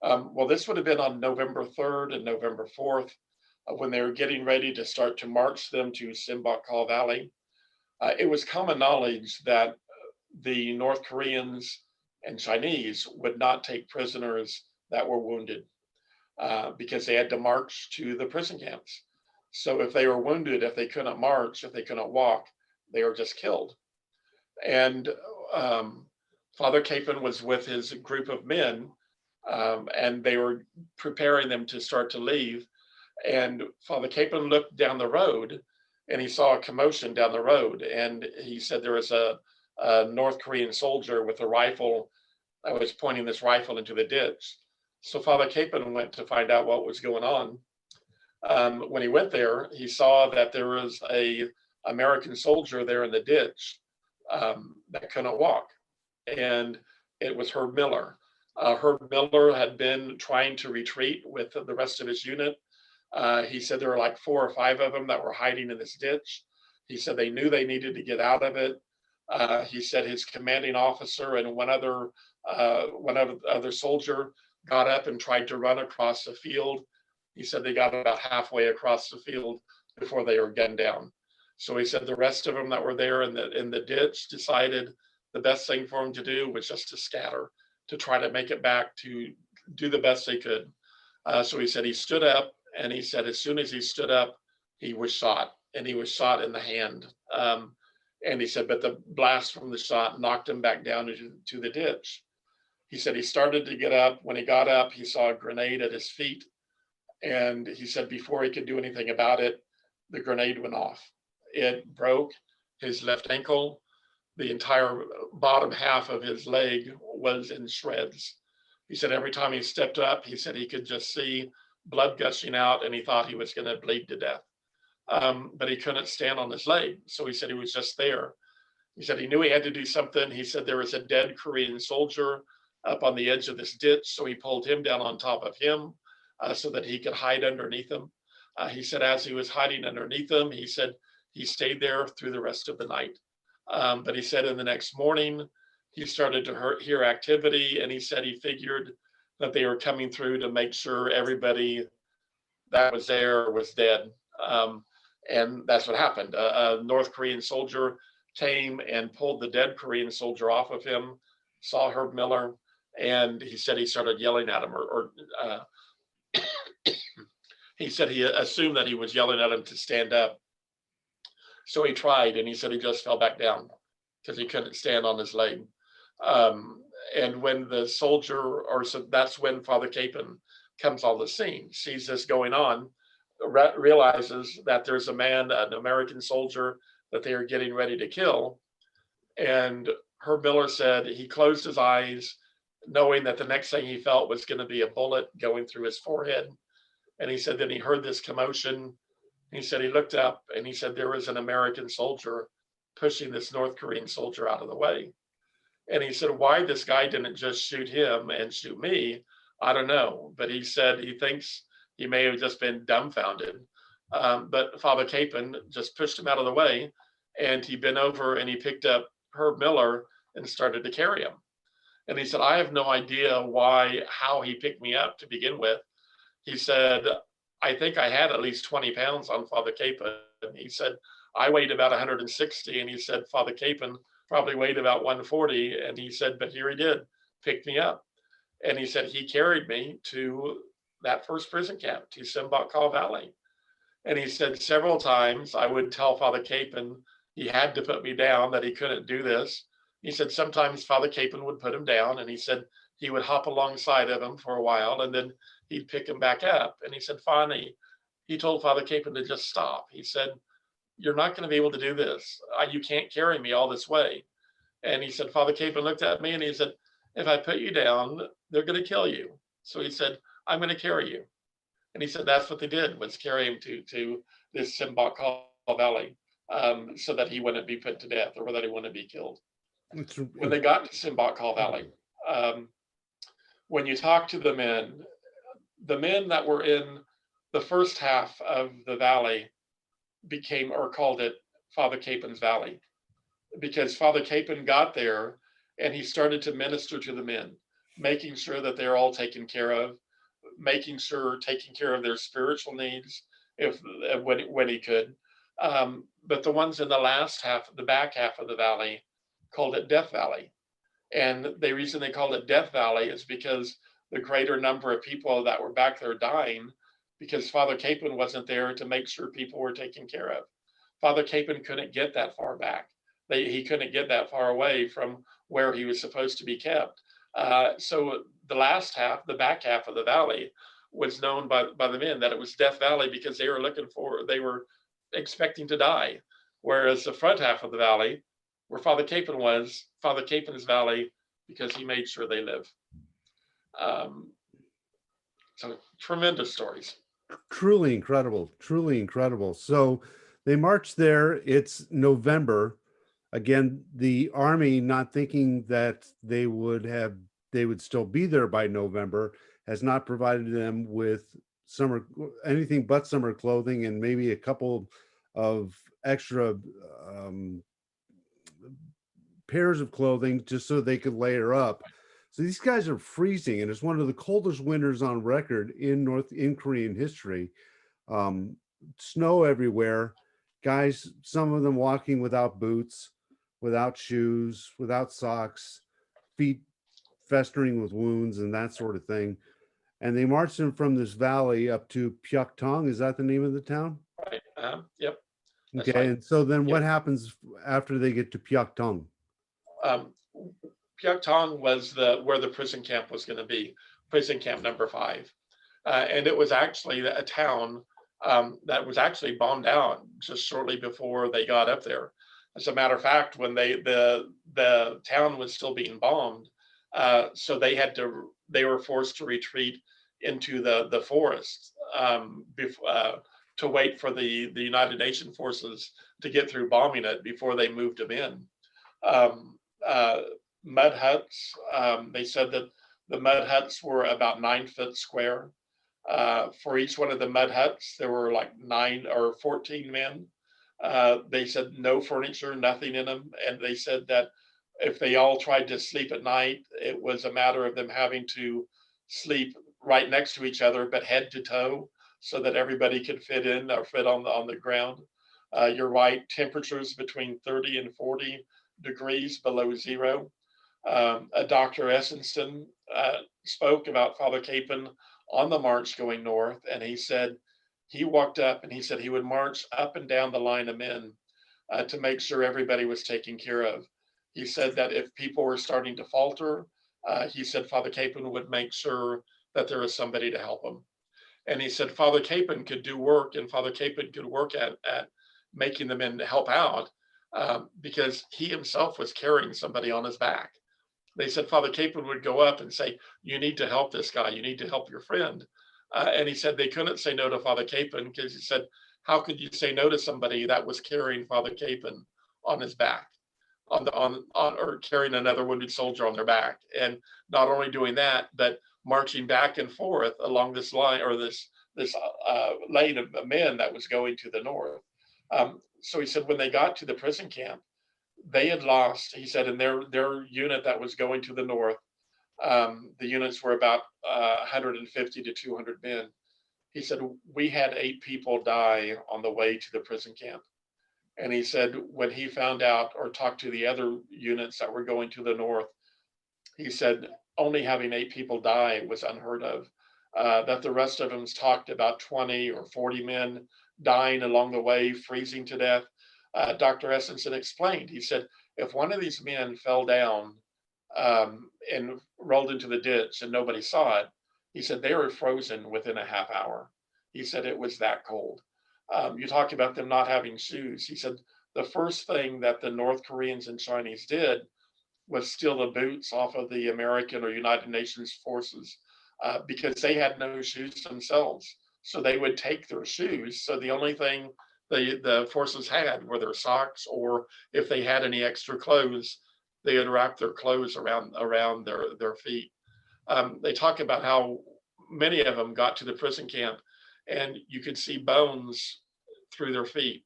Well, this would have been on November 3rd and November 4th when they were getting ready to start to march them to Simbach Hall Valley. It was common knowledge that the North Koreans and Chinese would not take prisoners that were wounded because they had to march to the prison camps. So if they were wounded, if they couldn't march, if they couldn't walk, they were just killed. And um, Father Capon was with his group of men, and they were preparing them to start to leave. And Father Capon looked down the road and he saw a commotion down the road. And he said there was a North Korean soldier with a rifle that was pointing this rifle into the ditch. So Father Capon went to find out what was going on. When he went there, he saw that there was a American soldier there in the ditch that couldn't walk, and it was Herb Miller. Herb Miller had been trying to retreat with the rest of his unit. He said there were like 4 or 5 of them that were hiding in this ditch. He said they knew they needed to get out of it. He said his commanding officer and one other soldier got up and tried to run across the field. He said they got about halfway across the field before they were gunned down. So he said the rest of them that were there in the ditch decided the best thing for them to do was just to scatter, to try to make it back, to do the best they could. So he said he stood up, and he said as soon as he stood up, he was shot, and he was shot in the hand. And he said, but the blast from the shot knocked him back down into the ditch. He said he started to get up. When he got up, he saw a grenade at his feet. And he said before he could do anything about it, the grenade went off. It broke his left ankle. The entire bottom half of his leg was in shreds. He said every time he stepped up, he said he could just see blood gushing out, and he thought he was going to bleed to death. But he couldn't stand on his leg. So he said he was just there. He said he knew he had to do something. He said there was a dead Korean soldier up on the edge of this ditch. So he pulled him down on top of him so that he could hide underneath him. He said as he was hiding underneath him, he said he stayed there through the rest of the night. But he said in the next morning, he started to hear activity, and he said he figured that they were coming through to make sure everybody that was there was dead. And that's what happened. A North Korean soldier came and pulled the dead Korean soldier off of him, saw Herb Miller, and he said he started yelling at him, or he said he assumed that he was yelling at him to stand up. So he tried, and he said he just fell back down because he couldn't stand on his leg. And when the soldier, or so that's when Father Capon comes on the scene, sees this going on, realizes that there's a man, an American soldier that they are getting ready to kill. And Herb Miller said he closed his eyes, knowing that the next thing he felt was going to be a bullet going through his forehead. And he said then he heard this commotion. He said he looked up and he said there was an American soldier pushing this North Korean soldier out of the way. And he said, why this guy didn't just shoot him and shoot me, I don't know. But he said he thinks he may have just been dumbfounded. But Father Capon just pushed him out of the way, and he bent over and he picked up Herb Miller and started to carry him. And he said, I have no idea how he picked me up to begin with. He said, I think I had at least 20 pounds on Father Capon. He said, I weighed about 160, and he said, Father Capon probably weighed about 140. And he said, but here he did, pick me up. And he said, he carried me to that first prison camp, to Simbakal Valley. And he said several times I would tell Father Capon he had to put me down, that he couldn't do this. He said sometimes Father Capon would put him down, and he said he would hop alongside of him for a while, and then he'd pick him back up. And he said finally, he told Father Capon to just stop. He said, you're not going to be able to do this. You can't carry me all this way. And he said, Father Capon looked at me and he said, if I put you down, they're going to kill you. So he said, I'm going to carry you. And he said that's what they did, was carry him to this Simbakal Valley, so that he wouldn't be put to death or that he wouldn't be killed. When they got to Simbakal Valley, when you talk to the men that were in the first half of the valley called it Father Capon's Valley, because Father Capon got there and he started to minister to the men, making sure that they're all taken care of, taking care of their spiritual needs when he could. But the ones in the back half of the valley, called it Death Valley. And the reason they called it Death Valley is because the greater number of people that were back there dying, because Father Capon wasn't there to make sure people were taken care of. Father Capon couldn't get that far back. He couldn't get that far away from where he was supposed to be kept. So the back half of the valley was known by the men that it was Death Valley, because they were expecting to die. Whereas the front half of the valley, where Father Capon was, Father Capon's Valley, because he made sure they live. So tremendous stories. Truly incredible. Truly incredible. So they marched there. It's November. Again, the army, not thinking that they would still be there by November, has not provided them with anything but summer clothing, and maybe a couple of extra pairs of clothing just so they could layer up. So these guys are freezing, and it's one of the coldest winters on record in Korean history. Snow everywhere. Guys, some of them walking without boots, without shoes, without socks, feet festering with wounds and that sort of thing. And they marched them from this valley up to Pyeongtaek. Is that the name of the town? Right. Yep. That's Okay. right. And so then what happens after they get to Pyeongtaek? Pyeongtaek was where the prison camp was going to be, prison camp number 5. And it was actually a town that was actually bombed out just shortly before they got up there. As a matter of fact, when the town was still being bombed, so they were forced to retreat into the forest to wait for the United Nations forces to get through bombing it before they moved them in. Mud huts. They said that the mud huts were about 9 foot square. For each one of the mud huts, there were like 9 or 14 men. They said no furniture, nothing in them. And they said that if they all tried to sleep at night, it was a matter of them having to sleep right next to each other, but head to toe, so that everybody could fit on the ground. You're right, temperatures between 30 and 40 degrees below zero. Dr. Essenston spoke about Father Capon on the march going north, and he said he walked up and he said he would march up and down the line of men to make sure everybody was taken care of. He said that if people were starting to falter, he said Father Capon would make sure that there was somebody to help them. And he said Father Capon could do work, and Father Capon could work at making the men help out, because he himself was carrying somebody on his back. They said Father Capon would go up and say, "You need to help this guy. You need to help your friend." And he said they couldn't say no to Father Capon because he said, "How could you say no to somebody that was carrying Father Capon on his back, on or carrying another wounded soldier on their back?" And not only doing that, but marching back and forth along this line or this lane of men that was going to the north. So he said when they got to the prison camp, they had lost. He said in their unit that was going to the north, the units were about 150 to 200 men. He said we had 8 people die on the way to the prison camp. And he said when he found out or talked to the other units that were going to the north, he said only having 8 people die was unheard of. That the rest of them talked about 20 or 40 men dying along the way, freezing to death. Dr. Essenson explained, he said, if one of these men fell down and rolled into the ditch and nobody saw it, he said they were frozen within a half hour. He said it was that cold. You talked about them not having shoes. He said the first thing that the North Koreans and Chinese did was steal the boots off of the American or United Nations forces because they had no shoes themselves. So they would take their shoes. So the only thing the forces had were their socks, or if they had any extra clothes, they would wrap their clothes around their feet. They talk about how many of them got to the prison camp and you could see bones through their feet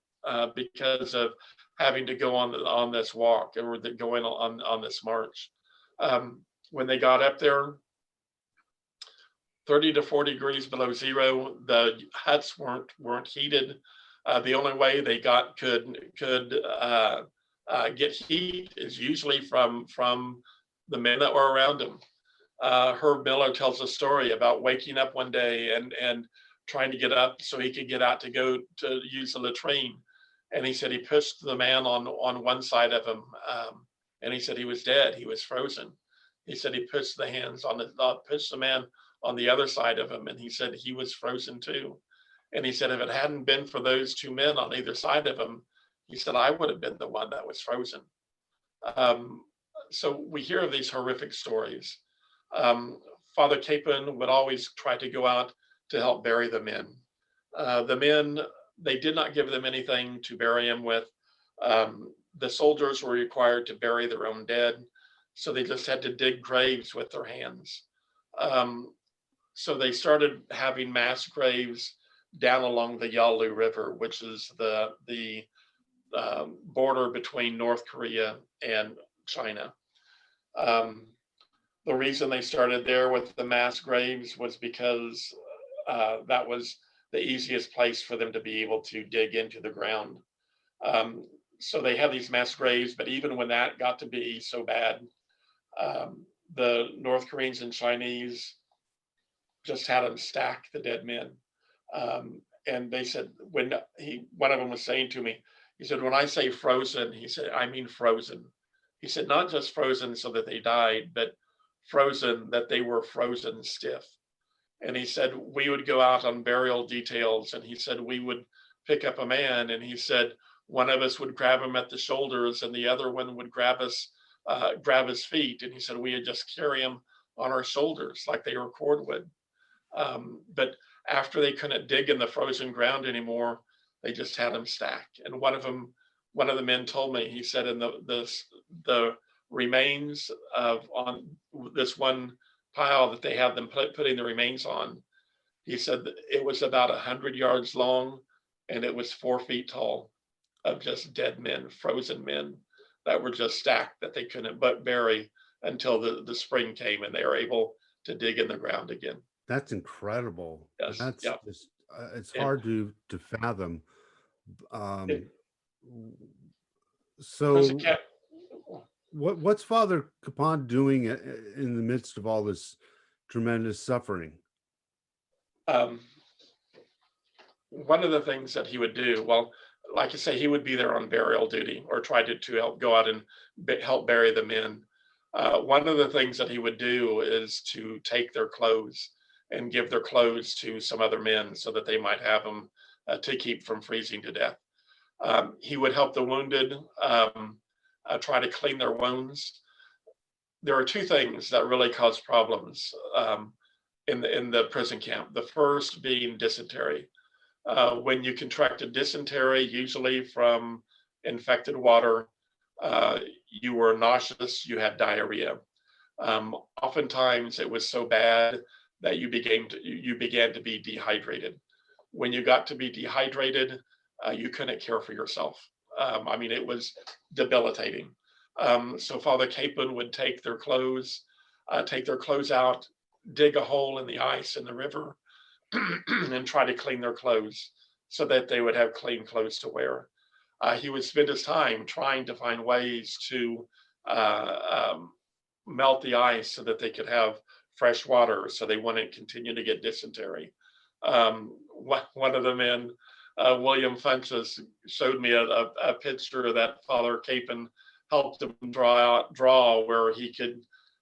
because of having to go on this walk or going on this march. When they got up there, 30 to 40 degrees below zero, the huts weren't heated. The only way they could get heat is usually from the men that were around them. Herb Miller tells a story about waking up one day and trying to get up so he could get out to go to use the latrine. And he said he pushed the man on one side of him, and he said he was dead. He was frozen. He said he pushed pushed the man on the other side of him, and he said he was frozen too. And he said if it hadn't been for those 2 men on either side of him, he said I would have been the one that was frozen. Um, so we hear of these horrific stories. Um, Father Capon would always try to go out to help bury the men. The men, they did not give them anything to bury them with. The soldiers were required to bury their own dead, so they just had to dig graves with their hands. So they started having mass graves down along the Yalu River, which is the border between North Korea and China. The reason they started there with the mass graves was because that was the easiest place for them to be able to dig into the ground. So they had these mass graves, but even when that got to be so bad, the North Koreans and Chinese just had them stack the dead men. And they said, one of them was saying to me, he said, when I say frozen, he said, I mean frozen. He said, not just frozen so that they died, but frozen that they were frozen stiff. And he said, we would go out on burial details. And he said, we would pick up a man. And he said, one of us would grab him at the shoulders and the other one would grab his feet. And he said, we would just carry him on our shoulders like they were cordwood. But after they couldn't dig in the frozen ground anymore, they just had them stacked. And one of the men told me, he said, in the remains on this one pile that they had them putting the remains on, he said that it was about 100 yards long and it was 4 feet tall of just dead men, frozen men that were just stacked that they couldn't but bury until the spring came and they were able to dig in the ground again. That's incredible. Yes. That's Yep. just it's And hard to fathom. Um, it was a so cat. what's Father Capon doing in the midst of all this tremendous suffering? Um, One of the things that he would do, well, like I say, he would be there on burial duty or try to help go out and help bury the men. One of the things that he would do is to take their clothes and give their clothes to some other men so that they might have them to keep from freezing to death. He would help the wounded try to clean their wounds. There are two things that really cause problems in the prison camp. The first being dysentery. When you contracted dysentery, usually from infected water, you were nauseous, you had diarrhea. Oftentimes it was so bad that you began to be dehydrated. When you got to be dehydrated, you couldn't care for yourself. I mean, it was debilitating. So Father Capon would take their clothes out, dig a hole in the ice in the river, and try to clean their clothes so that they would have clean clothes to wear. He would spend his time trying to find ways to melt the ice so that they could have fresh water so they wouldn't continue to get dysentery. One of the men, William Funches, showed me a picture that Father Capon helped him draw where he could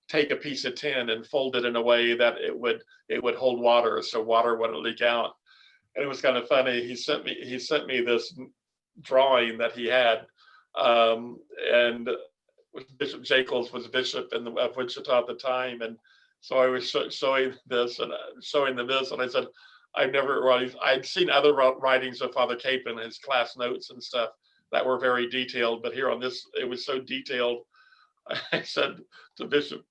take a piece of tin and fold it in a way that it would hold water so water wouldn't leak out. And it was kind of funny. He sent me this drawing that he had, and Bishop Jacobs was bishop of Wichita at the time, and so I was showing this and showing them this, and I said, I'd seen other writings of Father Capon, his class notes and stuff that were very detailed, but here on this, it was so detailed. I said to Bishop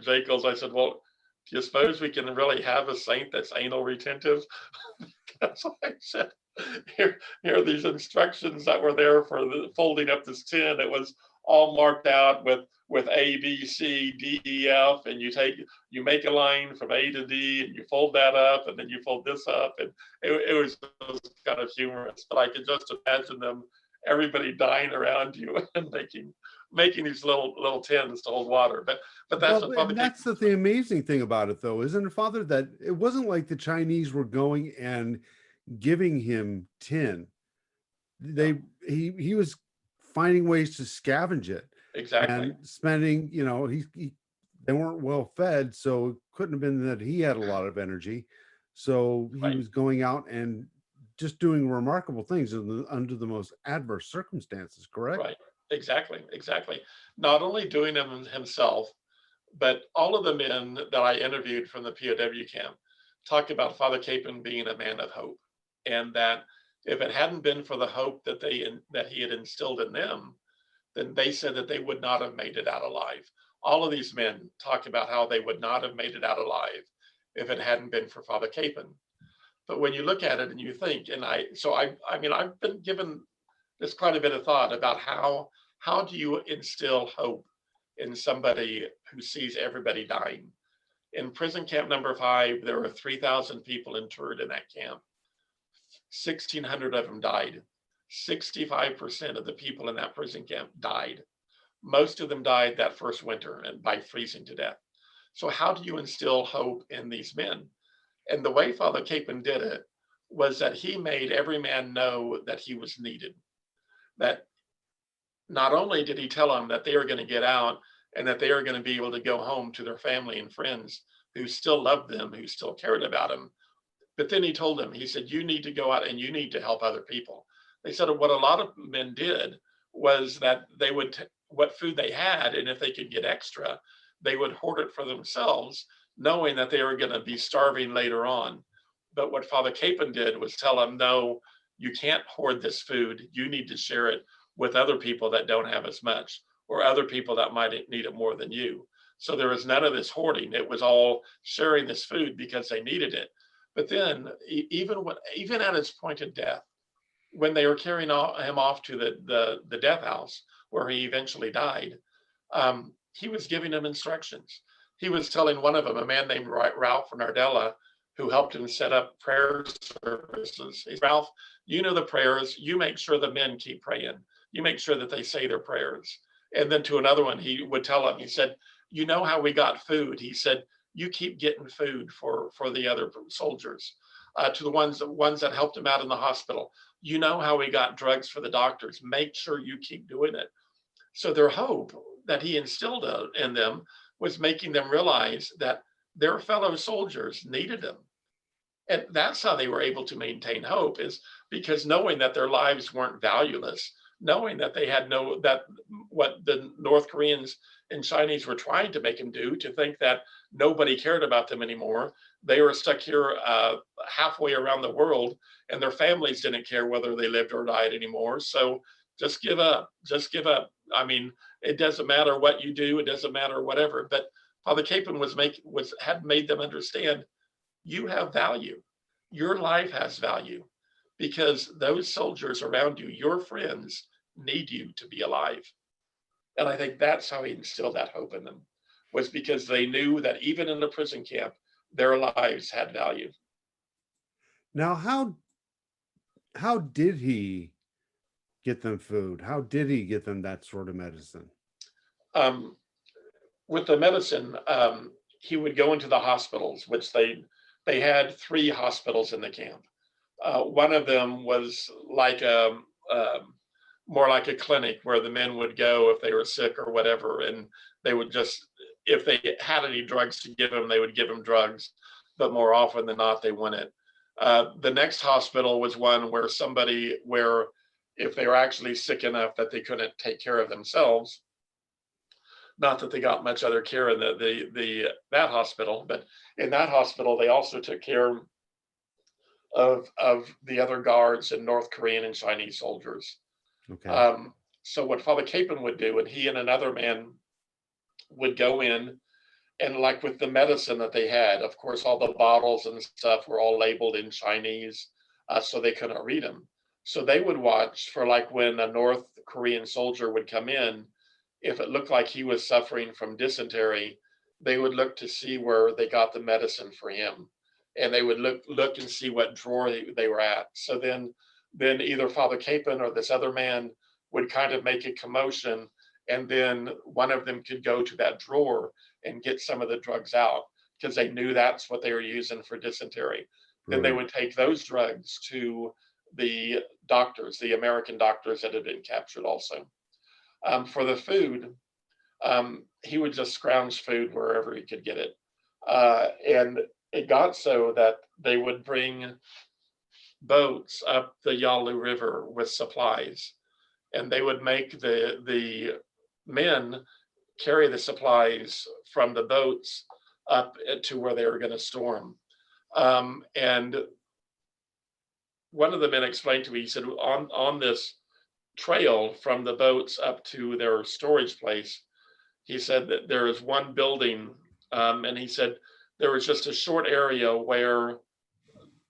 Jacobs, I said, well, do you suppose we can really have a saint that's anal retentive? That's what I said. Here are these instructions that were there for folding up this tin. It was all marked out with A, B, C, D, E, F, and you make a line from A to D, and you fold that up, and then you fold this up, and it was kind of humorous. But I could just imagine them, everybody dying around you and making these little tins to hold water. But that's well, and that's the amazing thing about it, though, isn't it, Father? That it wasn't like the Chinese were going and giving him tin. He was finding ways to scavenge it. Exactly. And spending, they weren't well fed, so it couldn't have been that he had a lot of energy. So he was going out and just doing remarkable things under the most adverse circumstances, correct? Right. Exactly. Not only doing them himself, but all of the men that I interviewed from the POW camp talked about Father Capon being a man of hope, and that if it hadn't been for the hope that he had instilled in them, then they said that they would not have made it out alive. All of these men talked about how they would not have made it out alive if it hadn't been for Father Capon. But when you look at it and you think, and I've been given this quite a bit of thought about how do you instill hope in somebody who sees everybody dying? In prison camp number 5, there were 3,000 people interred in that camp. 1,600 of them died. 65% of the people in that prison camp died. Most of them died that first winter and by freezing to death. So how do you instill hope in these men? And the way Father Capon did it was that he made every man know that he was needed. That not only did he tell them that they are going to get out and that they are going to be able to go home to their family and friends who still loved them, who still cared about them, but then he told them, he said, you need to go out and you need to help other people. They said what a lot of men did was that they would what food they had, and if they could get extra, they would hoard it for themselves, knowing that they were going to be starving later on. But what Father Capon did was tell them, no, you can't hoard this food. You need to share it with other people that don't have as much, or other people that might need it more than you. So there was none of this hoarding. It was all sharing this food because they needed it. But then, even at his point of death, when they were carrying him off to the death house where he eventually died, he was giving them instructions. He was telling one of them, a man named Ralph Nardella, who helped him set up prayer services. He said, Ralph, you know the prayers. You make sure the men keep praying. You make sure that they say their prayers. And then to another one, he would tell him, he said, you know how we got food. He said, you keep getting food for the other soldiers. To the ones that helped him out in the hospital, you know how we got drugs for the doctors. Make sure you keep doing it. So their hope that he instilled in them was making them realize that their fellow soldiers needed them. And that's how they were able to maintain hope, is because knowing that their lives weren't valueless, knowing that they had no, that what the North Koreans and Chinese were trying to make them do, to think that nobody cared about them anymore. They were stuck here halfway around the world, and their families didn't care whether they lived or died anymore. So just give up, just give up. I mean, it doesn't matter what you do, it doesn't matter whatever. But Father Capon had made them understand, you have value. Your life has value, because those soldiers around you, your friends, need you to be alive. And I think that's how he instilled that hope in them, was because they knew that even in a prison camp, their lives had value. Now, how did he get them food? How did he get them that sort of medicine? Um, with the medicine, he would go into the hospitals, which they had 3 hospitals in the camp. One of them was like more like a clinic where the men would go if they were sick or whatever, and they would just, if they had any drugs to give them, they would give them drugs, but more often than not, they wouldn't. The next hospital was one where if they were actually sick enough that they couldn't take care of themselves, not that they got much other care in that hospital, but in that hospital they also took care of the other guards and North Korean and Chinese soldiers. Okay. So what Father Capon would do, and he and another man would go in, and like with the medicine that they had, of course, all the bottles and stuff were all labeled in Chinese, so they couldn't read them. So they would watch for, like, when a North Korean soldier would come in, if it looked like he was suffering from dysentery, they would look to see where they got the medicine for him, and they would look and see what drawer they were at. So then either Father Capon or this other man would kind of make a commotion, and then one of them could go to that drawer and get some of the drugs out, because they knew that's what they were using for dysentery. Then they Brilliant. would take those drugs to the doctors, the American doctors that had been captured also. For the food, he would just scrounge food wherever he could get it. And it got so that they would bring boats up the Yalu River with supplies, and they would make the men carry the supplies from the boats up to where they were going to store them. And one of the men explained to me, he said, on this trail from the boats up to their storage place, he said that there is one building, and he said there was just a short area where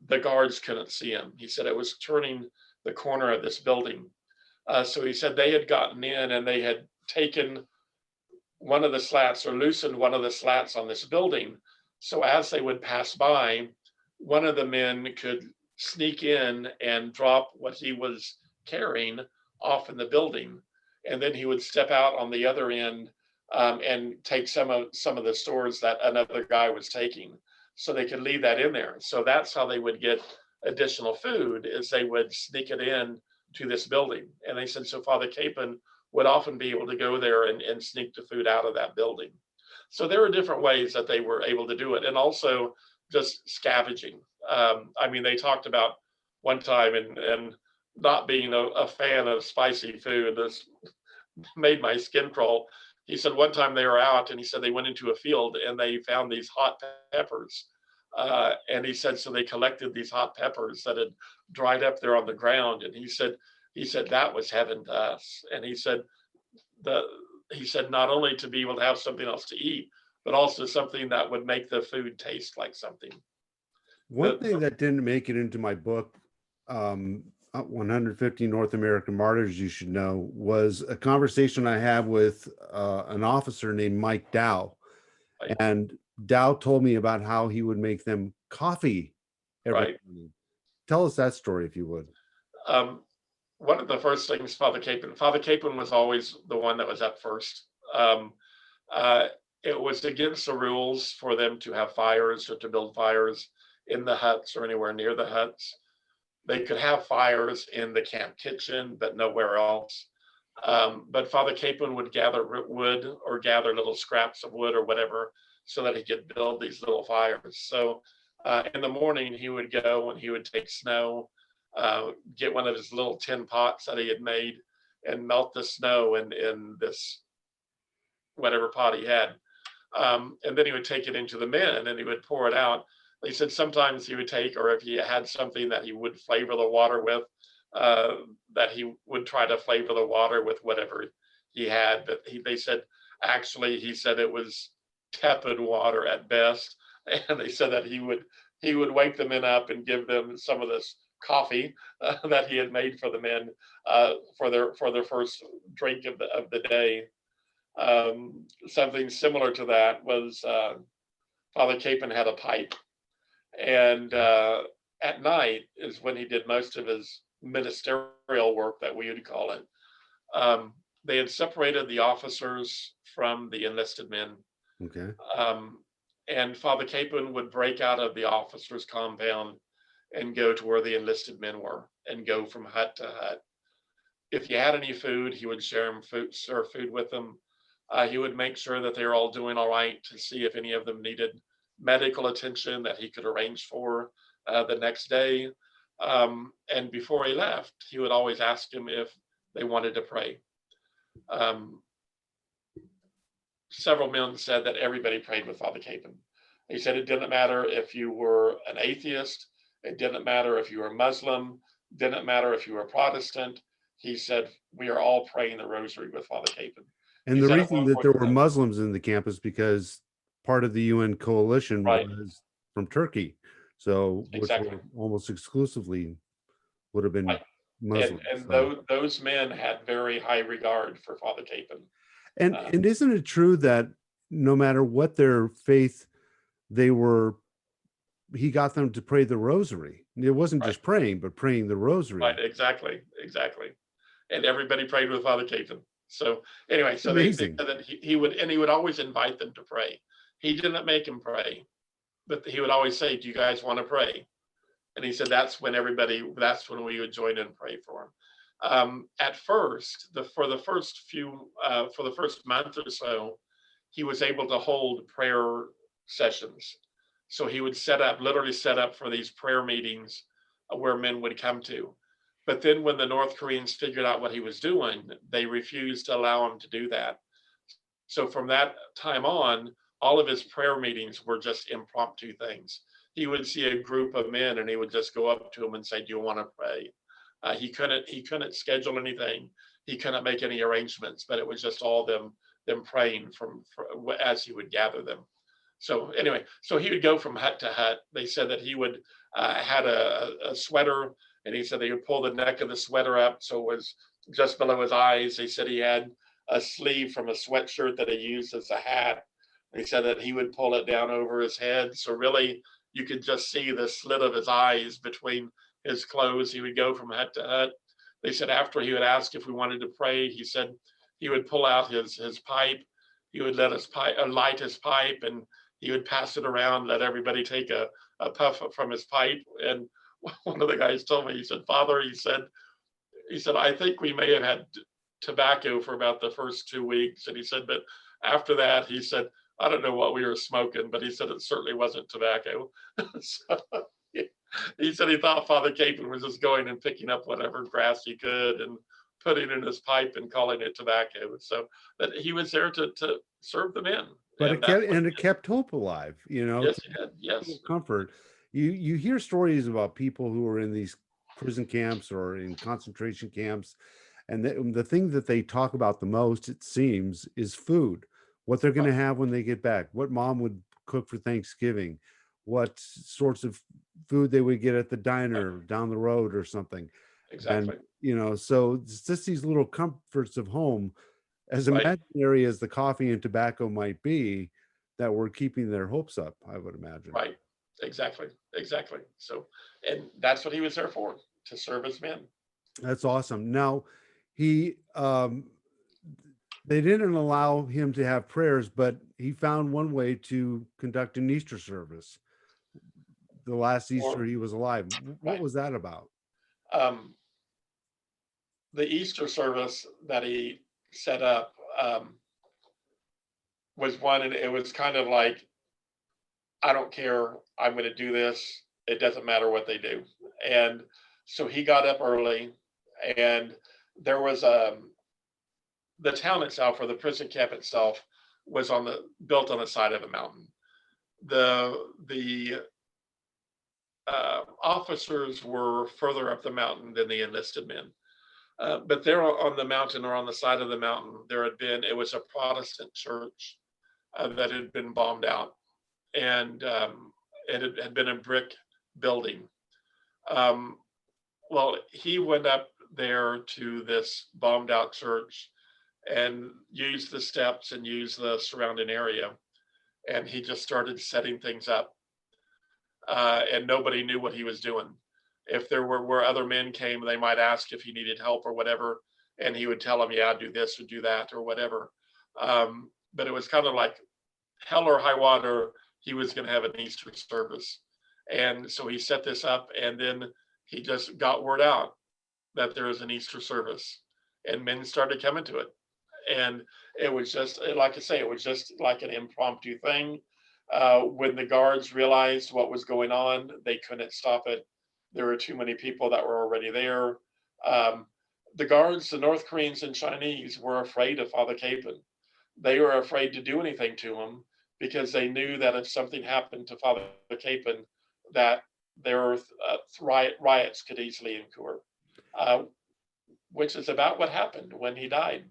the guards couldn't see him. He said it was turning the corner of this building. So he said they had gotten in and they had taken one of the slats, or loosened one of the slats on this building. So as they would pass by, one of the men could sneak in and drop what he was carrying off in the building, and then he would step out on the other end, and take some of the stores that another guy was taking, so they could leave that in there. So that's how they would get additional food, is they would sneak it in to this building. And they said, so Father Capon would often be able to go there and sneak the food out of that building. So there were different ways that they were able to do it, and also just scavenging. I mean, they talked about one time, and not being a fan of spicy food, this made my skin crawl. He said one time they were out, and he said they went into a field and they found these hot peppers. And he said, so they collected these hot peppers that had dried up there on the ground. And he said that was heaven to us. And he said not only to be able to have something else to eat, but also something that would make the food taste like something. One thing that didn't make it into my book, 150 North American Martyrs You Should Know, was a conversation I had with an officer named Mike Dow. Right. And Dow told me about how he would make them coffee every morning. Tell us that story, if you would. One of the first things Father Capon was always the one that was up first. It was against the rules for them to have fires or to build fires in the huts or anywhere near the huts. They could have fires in the camp kitchen, but nowhere else. But Father Capon would gather wood, or gather little scraps of wood or whatever, so that he could build these little fires. So In the morning, he would go and he would take snow, get one of his little tin pots that he had made, and melt the snow in this whatever pot he had. And then he would take it into the men and he would pour it out. They said sometimes he would take, or if he had something that he would flavor the water with, uh, that he would try to flavor the water with whatever he had. But they said, actually, he said it was tepid water at best. And they said that he would wake the men up and give them some of this coffee that he had made for the men for their first drink of the day. Something similar to that was Father Capon had a pipe, and at night is when he did most of his ministerial work that we would call it. They had separated the officers from the enlisted men, Okay. um, and Father Capon would break out of the officers' compound and go to where the enlisted men were, and go from hut to hut. If you had any food, he would serve food with them. He would make sure that they were all doing all right, to see if any of them needed medical attention that he could arrange for the next day. And before he left, he would always ask them if they wanted to pray. Um, Several men said that everybody prayed with Father Capon. He said it didn't matter if you were an atheist, it didn't matter if you were Muslim, didn't matter if you were Protestant. He said, we are all praying the rosary with Father Capon. And He the said at reason one that point, there were Muslims in the camp is because part of the UN coalition right, was from Turkey, so which exactly, were almost exclusively would have been right. And Muslims. and So, those men had very high regard for Father Capon. and Uh, and isn't it true that no matter what their faith, they were he got them to pray the rosary. It wasn't right, just praying, but praying the right, rosary. exactly, exactly. And everybody prayed with Father Capon. So anyway, It's so they amazing. said that he would always invite them to pray. He didn't make them pray, but he would always say, "Do you guys want to pray?" And he said that's when we would join in and pray for him. At first, for the first month or so, he was able to hold prayer sessions. So he would literally set up for these prayer meetings where men would come to. But then when the North Koreans figured out what he was doing, they refused to allow him to do that. So from that time on, all of his prayer meetings were just impromptu things. He would see a group of men and he would just go up to them and say, "Do you want to pray?" He couldn't schedule anything. He couldn't make any arrangements, but it was just all them praying as he would gather them. So anyway, so he would go from hut to hut. They said that he would had a sweater, and he said they would pull the neck of the sweater up so it was just below his eyes. They said he had a sleeve from a sweatshirt that he used as a hat. They said that he would pull it down over his head, so really you could just see the slit of his eyes between his clothes. He would go from hut to hut. They said after he would ask if we wanted to pray, he said he would pull out his pipe. He would light his pipe, and he would pass it around, let everybody take a puff from his pipe. And one of the guys told me, he said, "Father," he said, "I think we may have had tobacco for about the first 2 weeks." And he said, "But after that," he said, "I don't know what we were smoking," but he said it certainly wasn't tobacco." So he said he thought Father Capon was just going and picking up whatever grass he could and putting in his pipe and calling it tobacco. So that he was there to serve the men. But And that's what it kept hope alive, yes, to he did. little Yes. comfort. You hear stories about people who are in these prison camps or in concentration camps, and the thing that they talk about the most, it seems, is food. What they're going Right. to have when they get back, what mom would cook for Thanksgiving, what sorts of food they would get at the Right. diner down the road or something. And Exactly. so it's just these little comforts of home, as Right. imaginary as the coffee and tobacco might be, that were keeping their hopes up, I would imagine. Right. Exactly. Exactly. So, and that's what he was there for, to serve his men. That's awesome. Now, he they didn't allow him to have prayers, but he found one way to conduct an Easter service. The last Easter Or he was alive. What right. was that about? Um, the Easter service that he set up was one, and it was kind of like I don't care. I'm going to do this. It doesn't matter what they do. And so he got up early, and there was the town itself, or the prison camp itself, was built on the side of a mountain. The officers were further up the mountain than the enlisted men. But there on the mountain, or on the side of the mountain, it was a Protestant church that had been bombed out, and it had been a brick building. Um, well, he went up there to this bombed out church and used the steps and used the surrounding area, and he just started setting things up, and nobody knew what he was doing. If there were other men came, they might ask if he needed help or whatever, and he would tell them, "Yeah, do this or do that or whatever." But it was kind of like hell or high water. He was going to have an Easter service, and so he set this up, and then he just got word out that there was an Easter service, and men started coming to it, and it was just, like I say, it was just like an impromptu thing. When the guards realized what was going on, they couldn't stop it. There were too many people that were already there. Um, the guards, the North Koreans and Chinese, were afraid of Father Capon. They were afraid to do anything to him because they knew that if something happened to Father Capon, that there riots could easily occur, uh, which is about what happened when he died.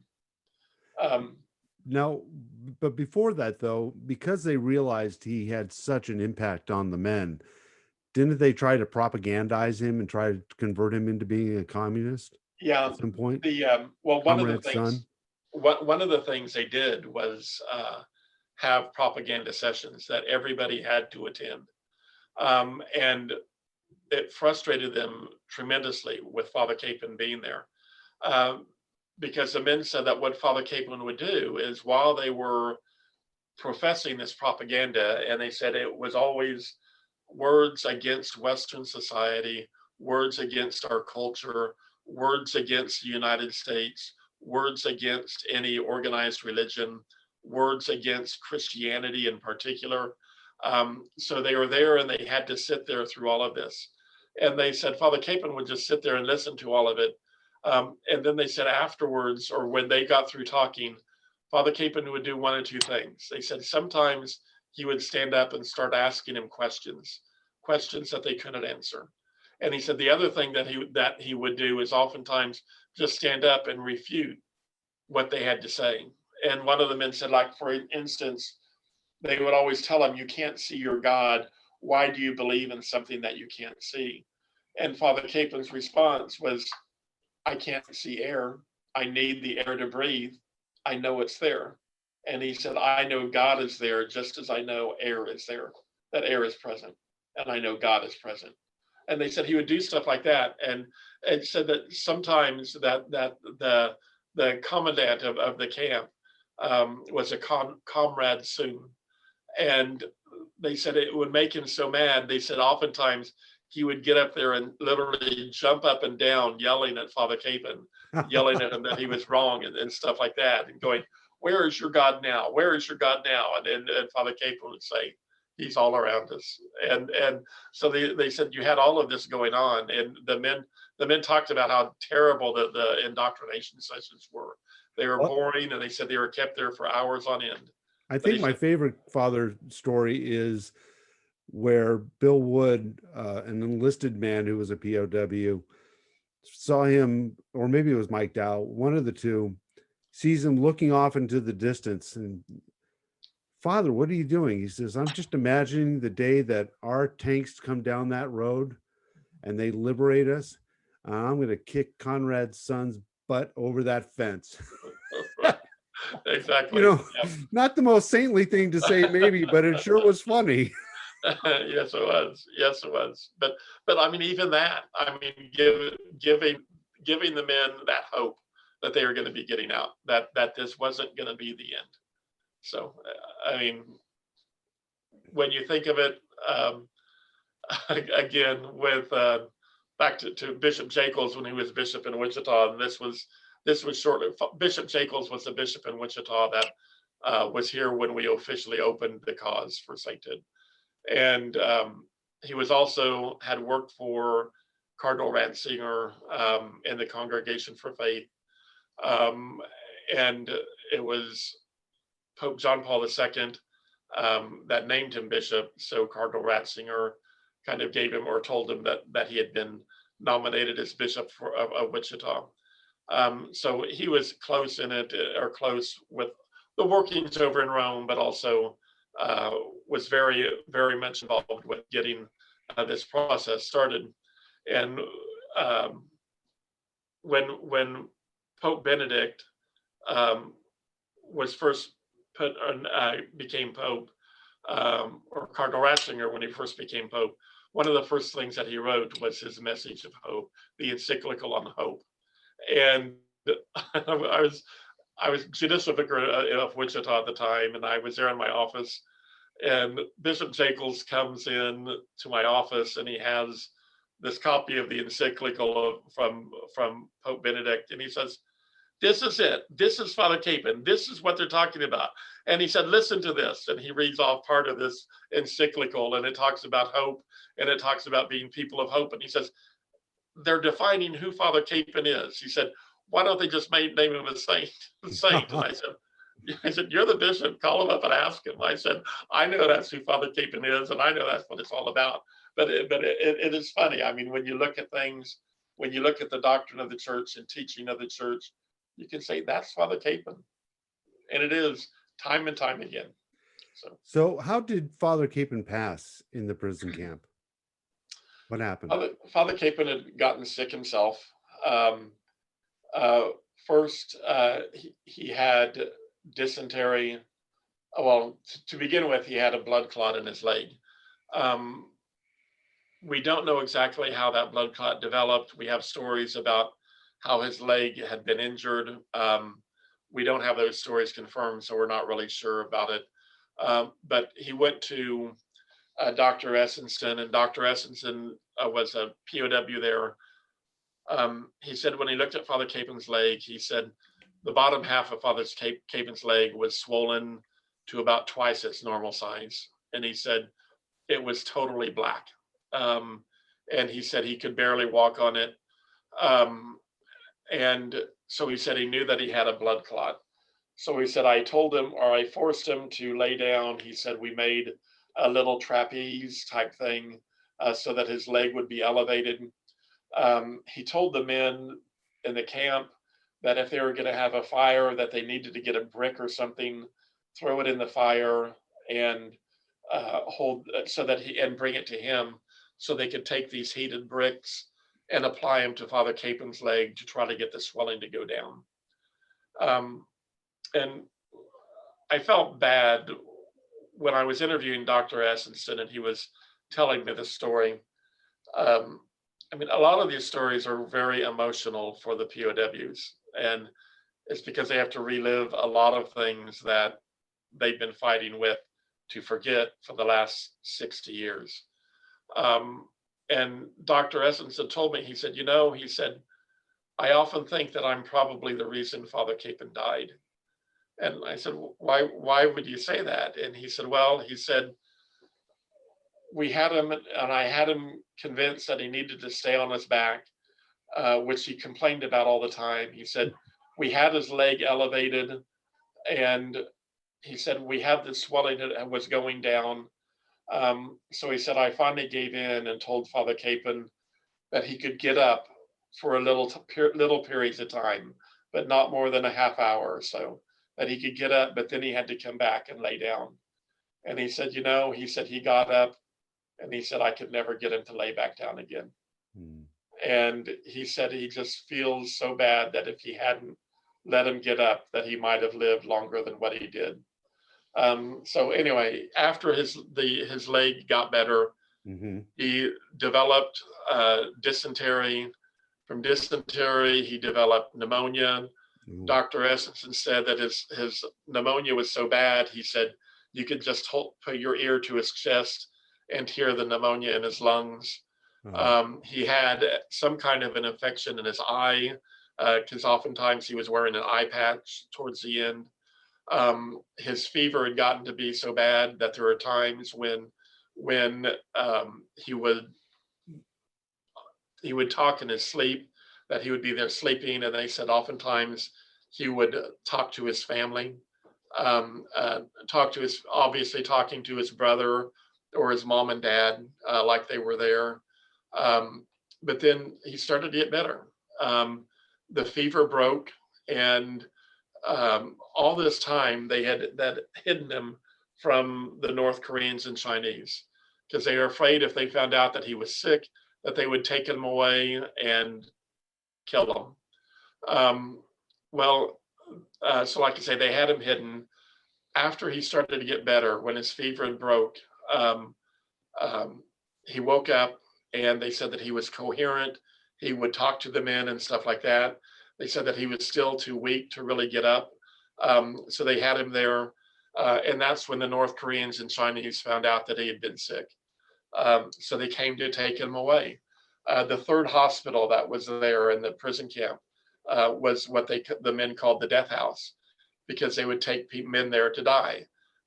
Um, Now, but before that, though, because they realized he had such an impact on the men, didn't they try to propagandize him and try to convert him into being a communist yeah, at some point? well, Comrade's son? one of the things they did was have propaganda sessions that everybody had to attend, and it frustrated them tremendously with Father Capon being there. Um, because the men said that what Father Capon would do is, while they were professing this propaganda, and they said it was always words against Western society, words against our culture, words against the United States, words against any organized religion, words against Christianity in particular. So they were there, and they had to sit there through all of this. And they said Father Capon would just sit there and listen to all of it. And then they said afterwards, or when they got through talking, Father Capon would do one or two things. They said sometimes he would stand up and start asking him questions that they couldn't answer. And he said the other thing that he would do is oftentimes just stand up and refute what they had to say. And one of the men said, like, for instance, they would always tell him, "You can't see your God. Why do you believe in something that you can't see?" And Father Capon's response was, "I can't see air. I need the air to breathe. I know it's there." And he said, "I know God is there just as I know air is there, that air is present. And I know God is present." And they said he would do stuff like that. And it said that sometimes that the commandant of the camp was a comrade soon. And they said it would make him so mad. They said oftentimes he would get up there and literally jump up and down, yelling at Father Capon, yelling at him that he was wrong, and stuff like that, and going, "Where is your God now? Where is your God now?" And Father Capon would say, "He's all around us." And so they said you had all of this going on, and the men talked about how terrible the indoctrination sessions were. They were Well, boring, and they said they were kept there for hours on end. I But he think my said, favorite father story is where Bill Wood, an enlisted man who was a POW, saw him, or maybe it was Mike Dow, one of the two, sees him looking off into the distance. And, "Father, what are you doing?" He says, "I'm just imagining the day that our tanks come down that road and they liberate us. I'm going to kick Conrad's son's butt over that fence." You exactly. know, not the most saintly thing to say, maybe, but it sure was funny. Yes, it was. Yes, it was. But I mean, even that. I mean, giving the men that hope that they were going to be getting out. That this wasn't going to be the end. So, I mean, when you think of it, again with back to Bishop Jacobs when he was bishop in Wichita, and this was shortly. Bishop Jacobs was the bishop in Wichita that was here when we officially opened the cause for sainthood. And he was also had worked for Cardinal Ratzinger in the Congregation for Faith. And it was Pope John Paul II that named him bishop. So Cardinal Ratzinger kind of gave him or told him that he had been nominated as bishop of Wichita. So he was close in it, or close with the workings over in Rome, but also was very, very much involved with getting this process started. And when Pope Benedict was first put on, became Pope, or Cardinal Ratzinger, when he first became Pope, one of the first things that he wrote was his message of hope, the encyclical on hope. And I was judicial vicar of Wichita at the time, and I was there in my office. And Bishop Jacobs comes in to my office, and he has this copy of the encyclical from Pope Benedict, and he says, "This is it. This is Father Capon. This is what they're talking about." And he said, "Listen to this." And he reads off part of this encyclical, and it talks about hope, and it talks about being people of hope. And he says, "They're defining who Father Capon is." He said, "Why don't they just name him a saint?" Saint. And I said, "You're the bishop. Call him up and ask him." I said, "I know that's who Father Capon is, and I know that's what it's all about." But it is funny. I mean, when you look at things, when you look at the doctrine of the church and teaching of the church, you can say that's Father Capon, and it is time and time again. So how did Father Capon pass in the prison camp? What happened? Father Capon had gotten sick himself. First, he had dysentery. Well, to begin with, he had a blood clot in his leg. We don't know exactly how that blood clot developed. We have stories about how his leg had been injured. We don't have those stories confirmed, so we're not really sure about it. But he went to Dr. Essenson, and Dr. Essenson was a POW there. He said when he looked at Father Capon's leg, he said the bottom half of Father Capon's leg was swollen to about twice its normal size. And he said it was totally black. And he said he could barely walk on it. And so he said he knew that he had a blood clot. So he said, I told him, or I forced him to lay down. He said, we made a little trapeze type thing so that his leg would be elevated. He told the men in the camp that if they were going to have a fire, that they needed to get a brick or something, throw it in the fire, and hold so that and bring it to him, so they could take these heated bricks and apply them to Father Capon's leg to try to get the swelling to go down. And I felt bad when I was interviewing Dr. Essenson and he was telling me this story. I mean, a lot of these stories are very emotional for the POWs, and it's because they have to relive a lot of things that they've been fighting with to forget for the last 60 years. And Dr. Essenson told me, he said, he said, I often think that I'm probably the reason Father Capon died. And I said, why would you say that? And he said, well, he said, we had him, and I had him convinced that he needed to stay on his back, which he complained about all the time. He said, we had his leg elevated, and he said, we had the swelling that was going down. So he said, I finally gave in and told Father Capon that he could get up for a little periods of time, but not more than a half hour or so, that he could get up, but then he had to come back and lay down. And he said, he said he got up, and he said, I could never get him to lay back down again. And he said he just feels so bad that if he hadn't let him get up, that he might have lived longer than what he did. So anyway, after his leg got better, he developed dysentery. From dysentery, he developed pneumonia. Dr. Essenson said that his pneumonia was so bad, he said you could just put your ear to his chest and hear the pneumonia in his lungs. He had some kind of an infection in his eye, because oftentimes he was wearing an eye patch towards the end. His fever had gotten to be so bad that there were times when when he would talk in his sleep, that he would be there sleeping, and they said oftentimes he would talk to his family, talk to his, obviously talking to his brother or his mom and dad, like they were there. But then he started to get better. The fever broke, and all this time they had that hidden him from the North Koreans and Chinese, because they were afraid if they found out that he was sick, that they would take him away and kill him. Well, so like I say, they had him hidden. After he started to get better, when his fever broke, um, he woke up, and they said that he was coherent. He would talk to the men and stuff like that. They said that he was still too weak to really get up. So they had him there. And that's when the North Koreans and Chinese found out that he had been sick. So they came to take him away. The third hospital that was there in the prison camp was what the men called the death house, because they would take men there to die.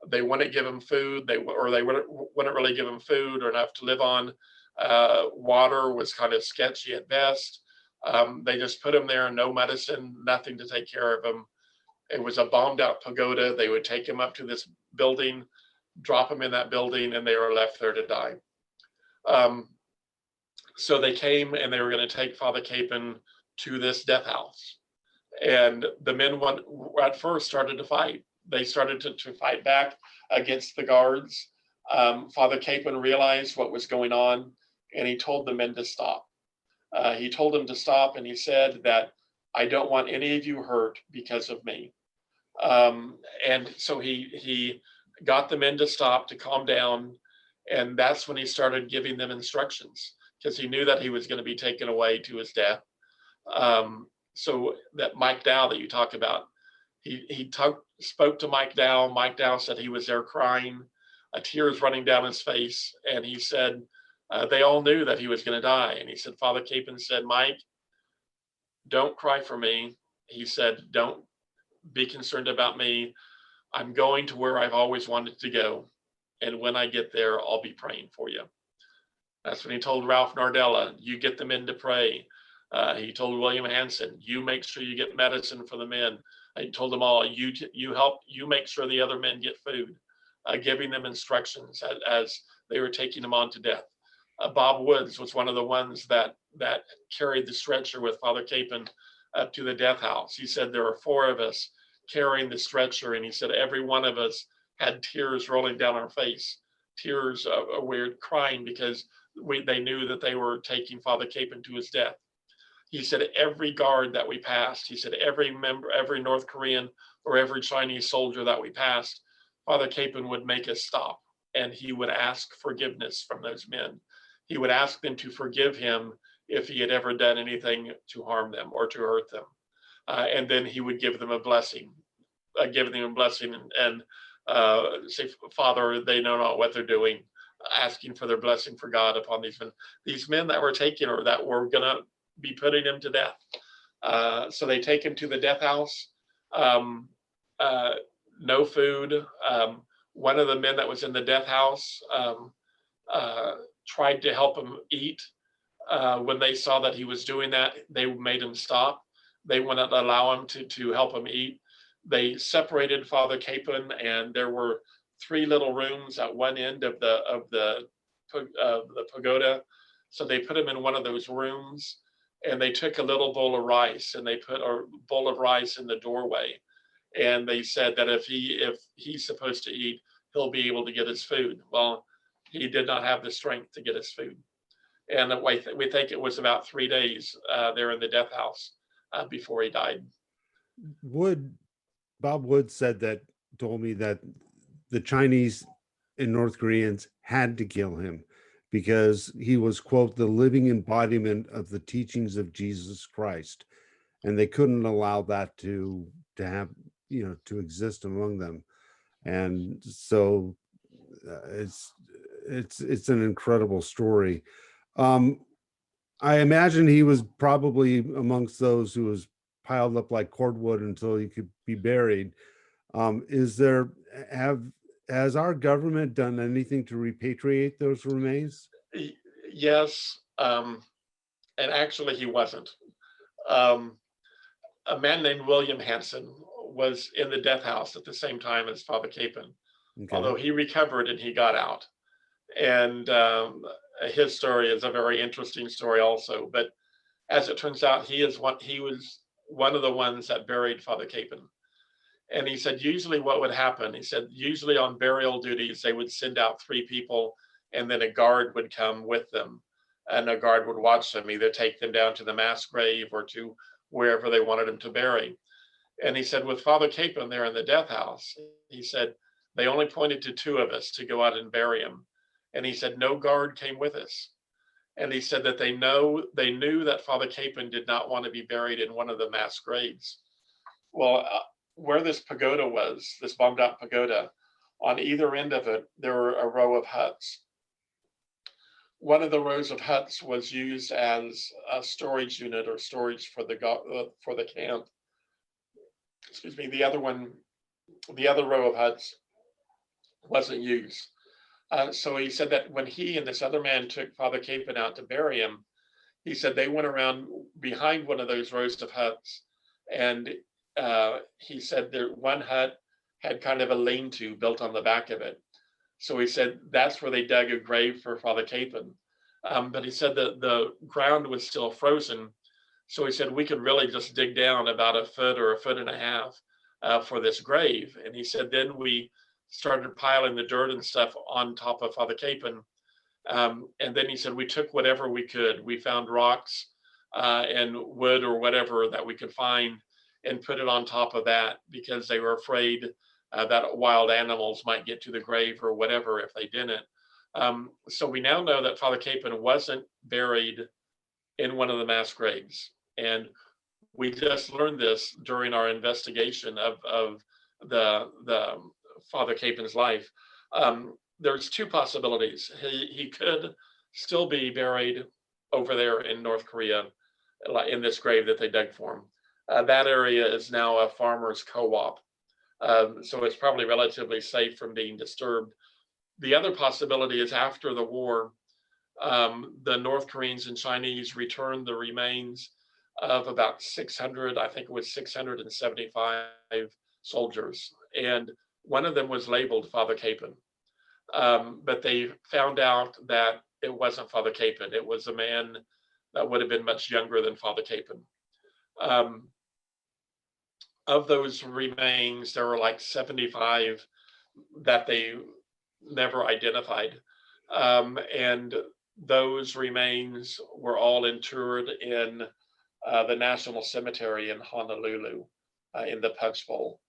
They wouldn't give them food, they wouldn't really give them food or enough to live on. Water was kind of sketchy at best. They just put him there, no medicine, nothing to take care of him. It was a bombed out pagoda. They would take him up to this building, drop him in that building, and they were left there to die. So they came, and they were going to take Father Capon to this death house. And the men at first started to fight. They started to fight back against the guards. Father Capon realized what was going on, and he told the men to stop. He told them to stop, and he said that, I don't want any of you hurt because of me. And so he got the men to stop, to calm down, and that's when he started giving them instructions, because he knew that he was going to be taken away to his death. So that Mike Dow that you talk about, he spoke to Mike Dow. Mike Dow said he was there crying, tears running down his face, and he said they all knew that he was going to die. And he said, Father Capon said, Mike, don't cry for me. He said, don't be concerned about me. I'm going to where I've always wanted to go, and when I get there, I'll be praying for you. That's when he told Ralph Nardella, you get the men to pray. He told William Hanson, you make sure you get medicine for the men. He told them all, you make sure the other men get food, giving them instructions as they were taking them on to death. Bob Woods was one of the ones that carried the stretcher with Father Capon up to the death house. He said there were 4 of us carrying the stretcher, and he said every one of us had tears rolling down our face, tears of weird crying, because they knew that they were taking Father Capon to his death. He said every guard that we passed, he said every North Korean or every Chinese soldier that we passed, Father Capon would make us stop, and he would ask forgiveness from those men. He would ask them to forgive him if he had ever done anything to harm them or to hurt them. And then he would give them a blessing, and say, Father, they know not what they're doing, asking for their blessing for God upon these men that were taken, or that were going to be putting him to death. So they take him to the death house. No food. One of the men that was in the death house tried to help him eat. When they saw that he was doing that, they made him stop. They wouldn't allow him to help him eat. They separated Father Capon, and there were 3 little rooms at one end of the pagoda. So they put him in one of those rooms, and they took a little bowl of rice, and they put a bowl of rice in the doorway. And they said that if he's supposed to eat, he'll be able to get his food. Well, he did not have the strength to get his food. And we think it was about 3 days there in the death house before he died. Bob Wood told me that the Chinese and North Koreans had to kill him because he was, quote, the living embodiment of the teachings of Jesus Christ, and they couldn't allow that to have, to exist among them. And so it's an incredible story. I imagine he was probably amongst those who was piled up like cordwood until he could be buried. Has our government done anything to repatriate those remains? Y- Yes, and actually he wasn't. Um, a man named William Hanson was in the death house at the same time as Father Capon, Okay. although he recovered and he got out. And his story is a very interesting story also. But as it turns out, he was one of the ones that buried Father Capon. And he said usually what would happen, he said usually on burial duties they would send out three people, and then a guard would come with them, and a guard would watch them, either take them down to the mass grave or to wherever they wanted them to bury. And he said with Father Capon there in the death house, he said they only pointed to two of us to go out and bury him, and he said no guard came with us. And he said that they knew that Father Capon did not want to be buried in one of the mass graves. Well, where this pagoda was, this bombed out pagoda, on either end of it, there were a row of huts. One of the rows of huts was used as a storage unit or storage for the camp. Excuse me. The other row of huts wasn't used. So he said that when he and this other man took Father Capon out to bury him, he said they went around behind one of those rows of huts, and he said there one hut had kind of a lean-to built on the back of it. So he said that's where they dug a grave for Father Capon. But he said that the ground was still frozen. So he said we could really just dig down about a foot or a foot and a half for this grave. And he said then we started piling the dirt and stuff on top of Father Capon. And then he said we took whatever we could. We found rocks and wood or whatever that we could find and put it on top of that because they were afraid that wild animals might get to the grave or whatever if they didn't. So we now know that Father Capon wasn't buried in one of the mass graves. And we just learned this during our investigation of the Father Capon's life. There's two possibilities. He could still be buried over there in North Korea in this grave that they dug for him. That area is now a farmer's co-op, so it's probably relatively safe from being disturbed. The other possibility is after the war, the North Koreans and Chinese returned the remains of about 600, I think it was 675 soldiers, and one of them was labeled Father Capon. But they found out that it wasn't Father Capon. It was a man that would have been much younger than Father Capon. Um, of those remains, there were like 75 that they never identified. And those remains were all interred in the National Cemetery in Honolulu in the Punch Bowl.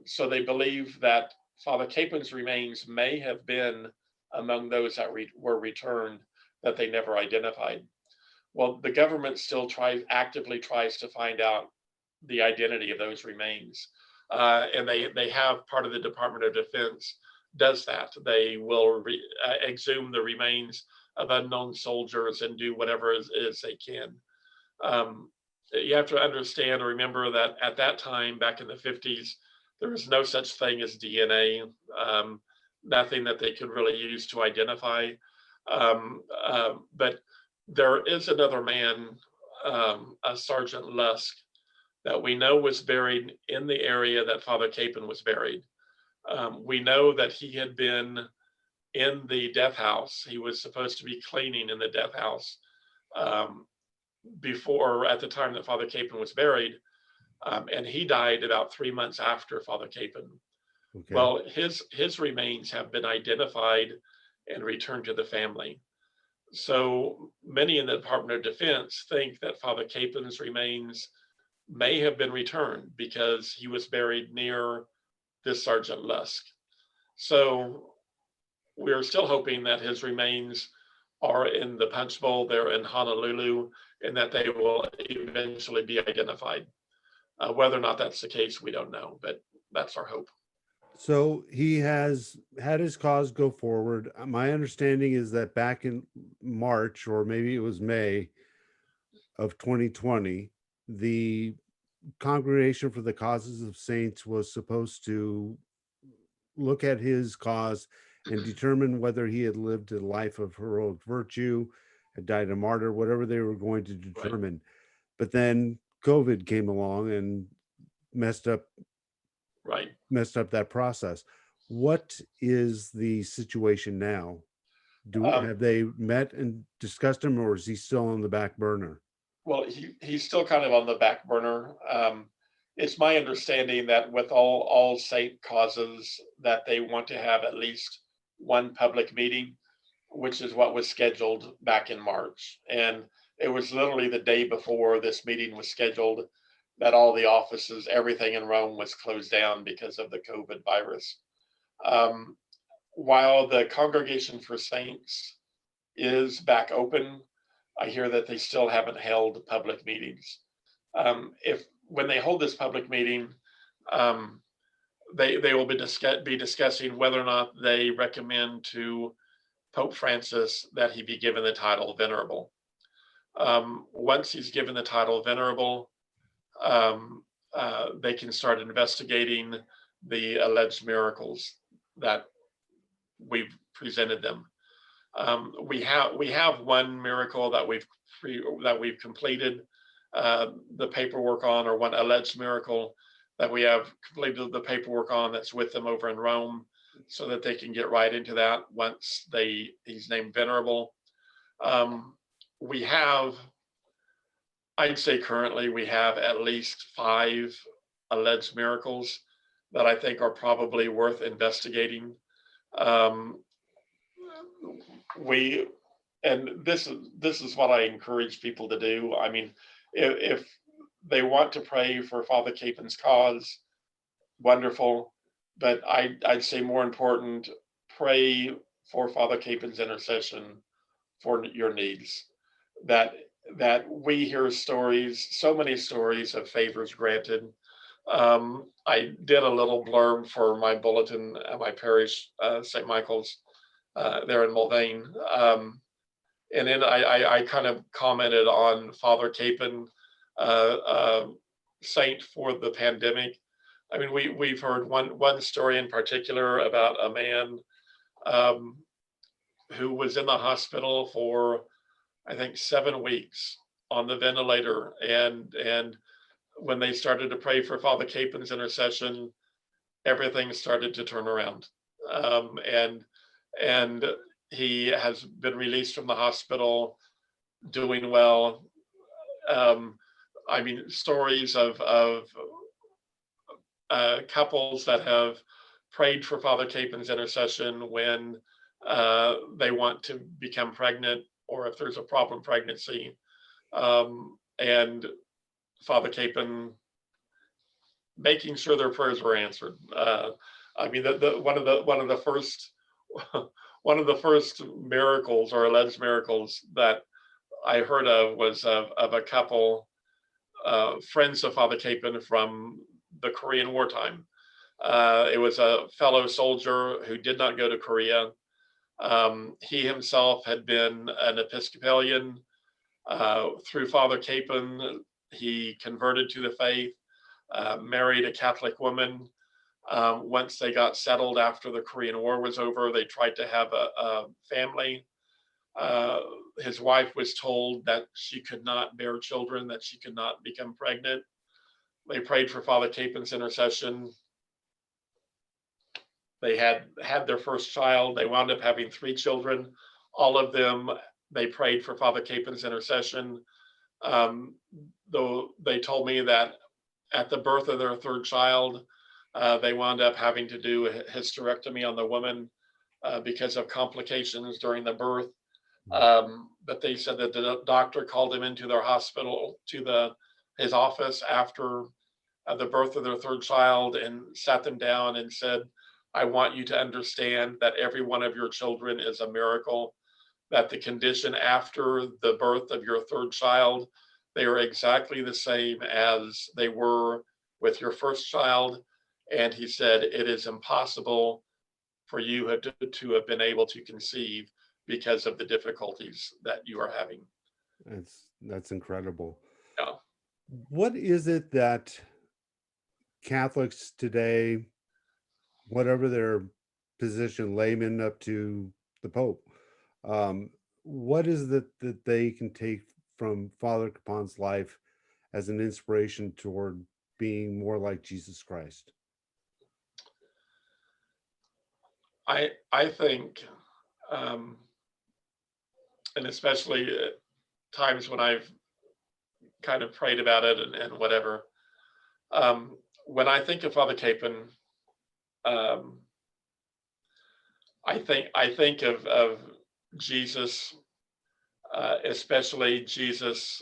So they believe that Father Capon's remains may have been among those that were returned that they never identified. Well, the government still actively tries to find out the identity of those remains. And they have part of the Department of Defense does that. They will exhume the remains of unknown soldiers and do whatever is they can. You have to understand or remember that at that time, back in the 50s, there was no such thing as DNA, nothing that they could really use to identify. But there is another man, a Sergeant Lusk, that we know was buried in the area that Father Capon was buried. We know that he had been in the death house. He was supposed to be cleaning in the death house before, at the time that Father Capon was buried, and he died about 3 months after Father Capon. Okay. Well, his remains have been identified and returned to the family. So many in the Department of Defense think that Father Capon's remains may have been returned because he was buried near this Sergeant Lusk. So we're still hoping that his remains are in the Punch Bowl there in Honolulu and that they will eventually be identified. Whether or not that's the case, we don't know, but that's our hope. So he has had his cause go forward. My understanding is that back in March, or maybe it was May of 2020, the Congregation for the Causes of Saints was supposed to look at his cause and determine whether he had lived a life of heroic virtue, had died a martyr, whatever they were going to Right. determine. But then COVID came along and messed up Right. messed up that process. What is the situation now? Do Um, have they met and discussed him, or is he still on the back burner? well, he's still kind of on the back burner. It's my understanding that with all saint causes, that they want to have at least one public meeting, which is what was scheduled back in March. And it was literally the day before this meeting was scheduled that all the offices, everything in Rome was closed down because of the COVID virus. Um, while the Congregation for Saints is back open, I hear that they still haven't held public meetings. If when they hold this public meeting, um, they will be discussing whether or not they recommend to Pope Francis that he be given the title venerable. Once he's given the title venerable, um, they can start investigating the alleged miracles that we've presented them. We have one miracle that we've completed the paperwork on, or one alleged miracle that we have completed the paperwork on, that's with them over in Rome, so that they can get right into that once he's named venerable. Um, we have, I'd say currently we have at least 5 alleged miracles that I think are probably worth investigating. Um, we and this is what I encourage people to do. I mean, if they want to pray for Father Capen's cause, wonderful. But I'd say more important, pray for Father Capen's intercession for your needs. That that we hear stories, so many stories of favors granted. I did a little blurb for my bulletin at my parish, St. Michael's, there in Mulvane. And then I kind of commented on Father Capen, saint for the pandemic. I mean, we've heard one story in particular about a man um, who was in the hospital for, I think, 7 weeks on the ventilator, and when they started to pray for Father Capen's intercession, everything started to turn around, and he has been released from the hospital, doing well. Um, I mean, stories of couples that have prayed for Father Capen's intercession when they want to become pregnant, or if there's a problem pregnancy, and Father Capen making sure their prayers were answered. I mean, one of the first one of the first miracles, or alleged miracles, that I heard of was of a couple, friends of Father Capen from the Korean wartime. It was a fellow soldier who did not go to Korea. He himself had been an Episcopalian. Through Father Capen, he converted to the faith, married a Catholic woman. Once they got settled after the Korean War was over, they tried to have a family. Uh, his wife was told that she could not bear children, that she could not become pregnant. They prayed for Father Capen's intercession. They had their first child. They wound up having 3 children. All of them, they prayed for Father Capen's intercession. Um, though they told me that at the birth of their third child, they wound up having to do a hysterectomy on the woman because of complications during the birth. But they said that the doctor called him into their hospital, to his office after the birth of their third child, and sat them down and said, "I want you to understand that every one of your children is a miracle, that the condition after the birth of your third child, they are exactly the same as they were with your first child." And he said, "It is impossible for you to have been able to conceive because of the difficulties that you are having." That's incredible. Yeah. What is it that Catholics today whatever their position, layman up to the Pope. Um, what is that they can take from Father Capon's life as an inspiration toward being more like Jesus Christ? I think, um, and especially times when I've kind of prayed about it and whatever. When I think of Father Capon, um, I think of Jesus, especially Jesus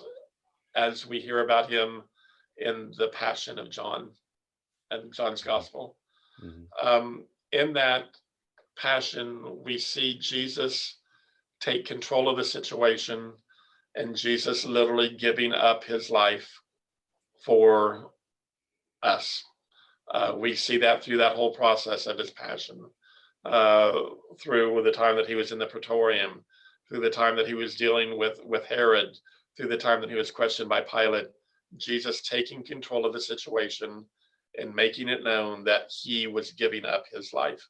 as we hear about him in the Passion of John and John's Gospel. Mhm. In that Passion, we see Jesus take control of the situation and Jesus literally giving up his life for us. We see that through that whole process of his passion, uh, through the time that he was in the Praetorium, through the time that he was dealing with Herod, through the time that he was questioned by Pilate. Jesus taking control of the situation and making it known that he was giving up his life.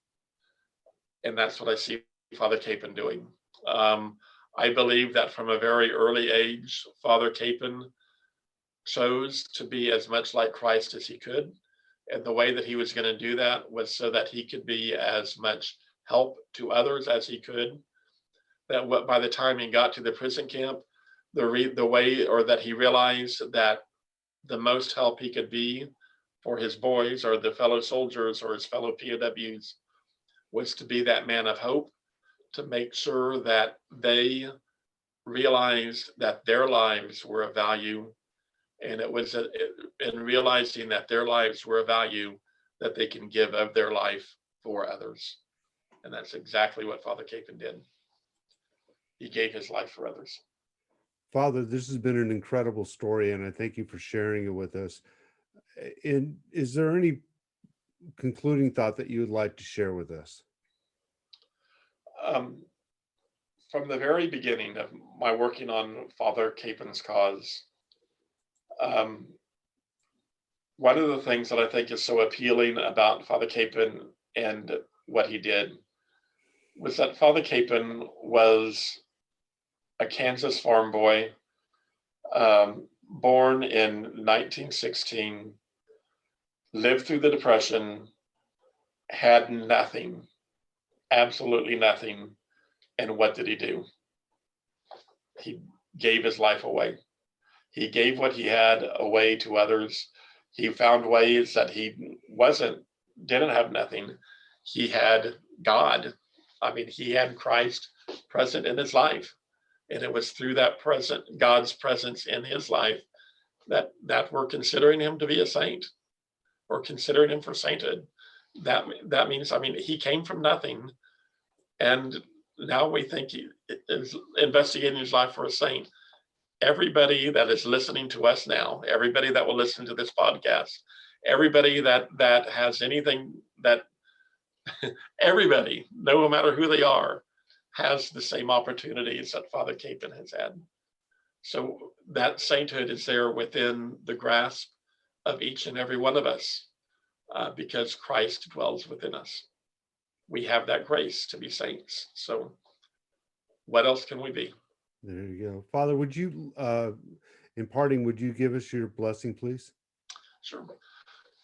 And that's what I see Father Capon doing. I believe that from a very early age, Father Capon chose to be as much like Christ as he could. And the way that he was going to do that was so that he could be as much help to others as he could. That what by the time he got to the prison camp, the way or that he realized that the most help he could be for his boys or the fellow soldiers or his fellow POWs was to be that man of hope, to make sure that they realized that their lives were of value. And it was in realizing that their lives were of value that they can give of their life for others. And that's exactly what Father Capon did. He gave his life for others. Father, this has been an incredible story, and I thank you for sharing it with us. And is there any concluding thought that you would like to share with us? Um, from the very beginning of my working on Father Capon's cause, um, one of the things that I think is so appealing about Father Capon and what he did was that Father Capon was a Kansas farm boy, born in 1916, lived through the Depression, had nothing, absolutely nothing. And what did he do? He gave his life away. He gave what he had away to others. He found ways that didn't have nothing. He had God. I mean, he had Christ present in his life. And it was through that God's presence in his life, that we're considering him to be a saint or considering him for sainthood. That means, I mean, he came from nothing, and now we think he is investigating his life for a saint. Everybody that is listening to us now, everybody that will listen to this podcast, everybody that has anything that everybody, no matter who they are, has the same opportunities that Father Capon has had. So that sainthood is there within the grasp of each and every one of us, because Christ dwells within us. We have that grace to be saints. So what else can we be? There you go. Father, would you, in parting, would you give us your blessing, please? Sure.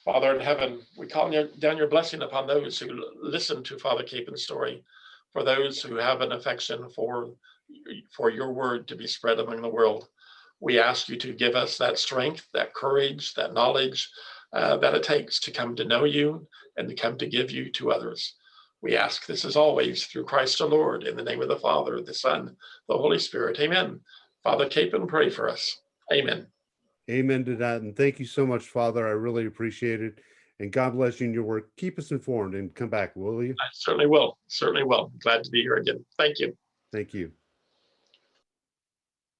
Father in heaven, we call down your blessing upon those who listen to Father Capon's story, for those who have an affection for your word to be spread among the world. We ask you to give us that strength, that courage, that knowledge that it takes to come to know you and to come to give you to others. We ask this as always through Christ our Lord, in the name of the Father, the Son, the Holy Spirit. Amen. Father Capon, pray for us. Amen. Amen to that. And thank you so much, Father. I really appreciate it. And God bless you in your work. Keep us informed and come back, will you? I certainly will. Certainly will. Glad to be here again. Thank you. Thank you.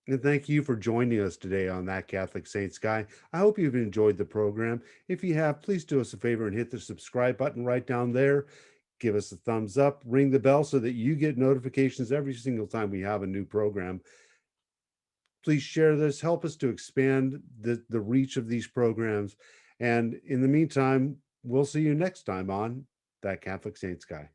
And thank you for joining us today on That Catholic Saints Guy. I hope you've enjoyed the program. If you have, please do us a favor and hit the subscribe button right down there. Give us a thumbs up, ring the bell so that you get notifications every single time we have a new program. Please share this, help us to expand the reach of these programs. And in the meantime, we'll see you next time on that Catholic Saints guy.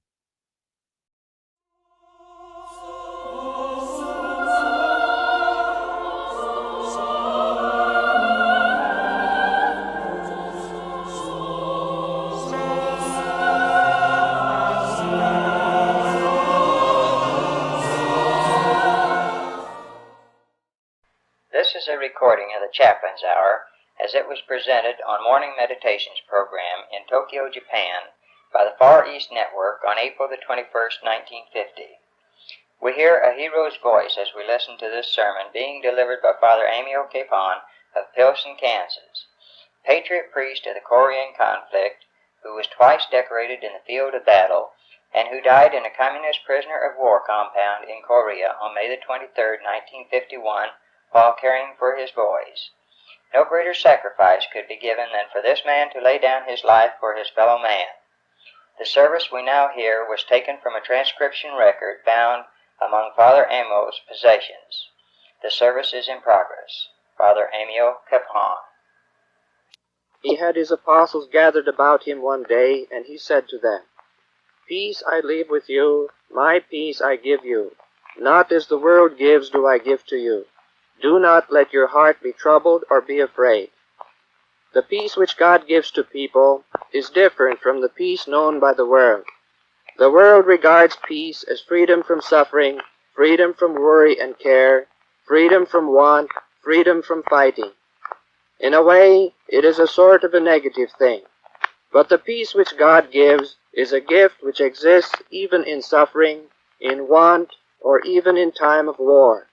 This is a recording of the Chaplain's Hour as it was presented on Morning Meditations program in Tokyo, Japan by the Far East Network on April the 21st, 1950. We hear a hero's voice as we listen to this sermon being delivered by Father Emil Kapaun of Pilsen, Kansas, patriot priest of the Korean conflict who was twice decorated in the field of battle and who died in a communist prisoner of war compound in Korea on May the 23rd, 1951, while caring for his boys. No greater sacrifice could be given than for this man to lay down his life for his fellow man. The service we now hear was taken from a transcription record found among Father Emil's possessions. The service is in progress. Father Emil Kapaun. He had his apostles gathered about him one day, and he said to them, "Peace I leave with you, my peace I give you. Not as the world gives do I give to you. Do not let your heart be troubled or be afraid." The peace which God gives to people is different from the peace known by the world. The world regards peace as freedom from suffering, freedom from worry and care, freedom from want, freedom from fighting. In a way, it is a sort of a negative thing. But the peace which God gives is a gift which exists even in suffering, in want, or even in time of war.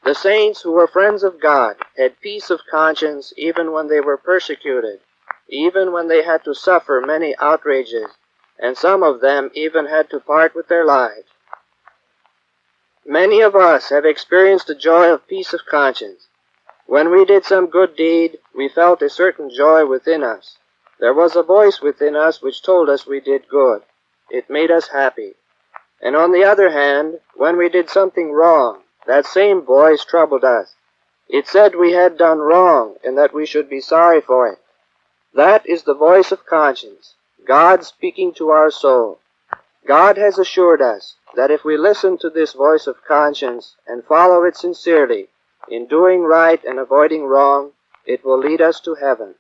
The saints who were friends of God had peace of conscience even when they were persecuted, even when they had to suffer many outrages, and some of them even had to part with their lives. Many of us have experienced the joy of peace of conscience. When we did some good deed, we felt a certain joy within us. There was a voice within us which told us we did good. It made us happy. And on the other hand, when we did something wrong, that same voice troubled us. It said we had done wrong and that we should be sorry for it. That is the voice of conscience, God speaking to our soul. God has assured us that if we listen to this voice of conscience and follow it sincerely, in doing right and avoiding wrong, it will lead us to heaven.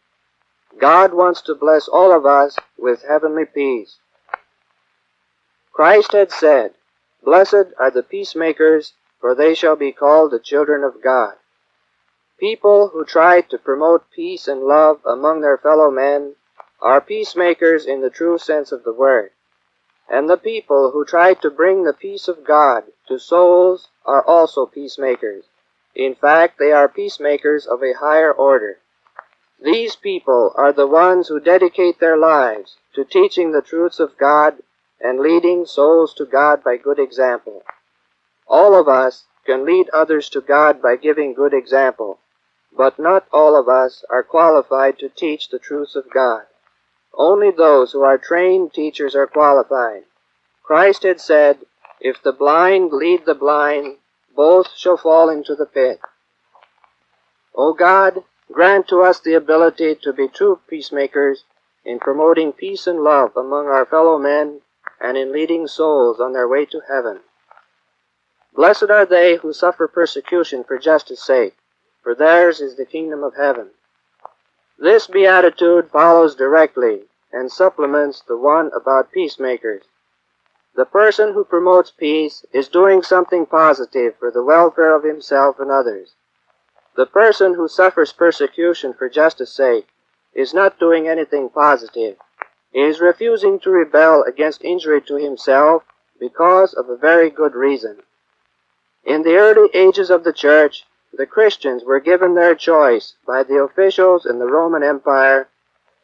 God wants to bless all of us with heavenly peace. Christ had said, "Blessed are the peacemakers, for they shall be called the children of God." People who try to promote peace and love among their fellow men are peacemakers in the true sense of the word. And the people who try to bring the peace of God to souls are also peacemakers. In fact, they are peacemakers of a higher order. These people are the ones who dedicate their lives to teaching the truths of God and leading souls to God by good example. All of us can lead others to God by giving good example, but not all of us are qualified to teach the truths of God. Only those who are trained teachers are qualified. Christ had said, "If the blind lead the blind, both shall fall into the pit." O God, grant to us the ability to be true peacemakers in promoting peace and love among our fellow men and in leading souls on their way to heaven. Blessed are they who suffer persecution for justice' sake, for theirs is the kingdom of heaven. This beatitude follows directly and supplements the one about peacemakers. The person who promotes peace is doing something positive for the welfare of himself and others. The person who suffers persecution for justice' sake is not doing anything positive. He is refusing to rebel against injury to himself because of a very good reason. In the early ages of the Church, the Christians were given their choice by the officials in the Roman Empire,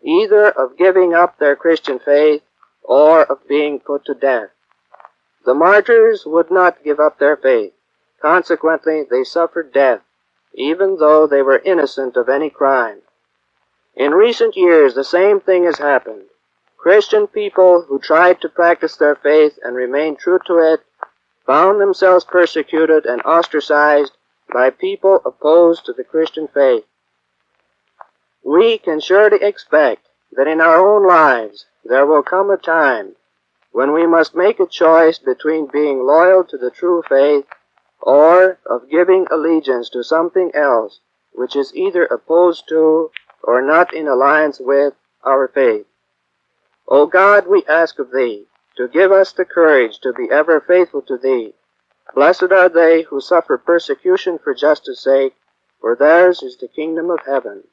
either of giving up their Christian faith or of being put to death. The martyrs would not give up their faith. Consequently, they suffered death, even though they were innocent of any crime. In recent years, the same thing has happened. Christian people who tried to practice their faith and remain true to it found themselves persecuted and ostracized by people opposed to the Christian faith. We can surely expect that in our own lives there will come a time when we must make a choice between being loyal to the true faith or of giving allegiance to something else which is either opposed to or not in alliance with our faith. O God, we ask of Thee to give us the courage to be ever faithful to Thee. Blessed are they who suffer persecution for justice' sake, for theirs is the kingdom of heaven.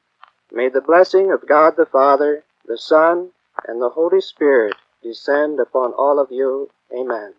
May the blessing of God the Father, the Son, and the Holy Spirit descend upon all of you. Amen.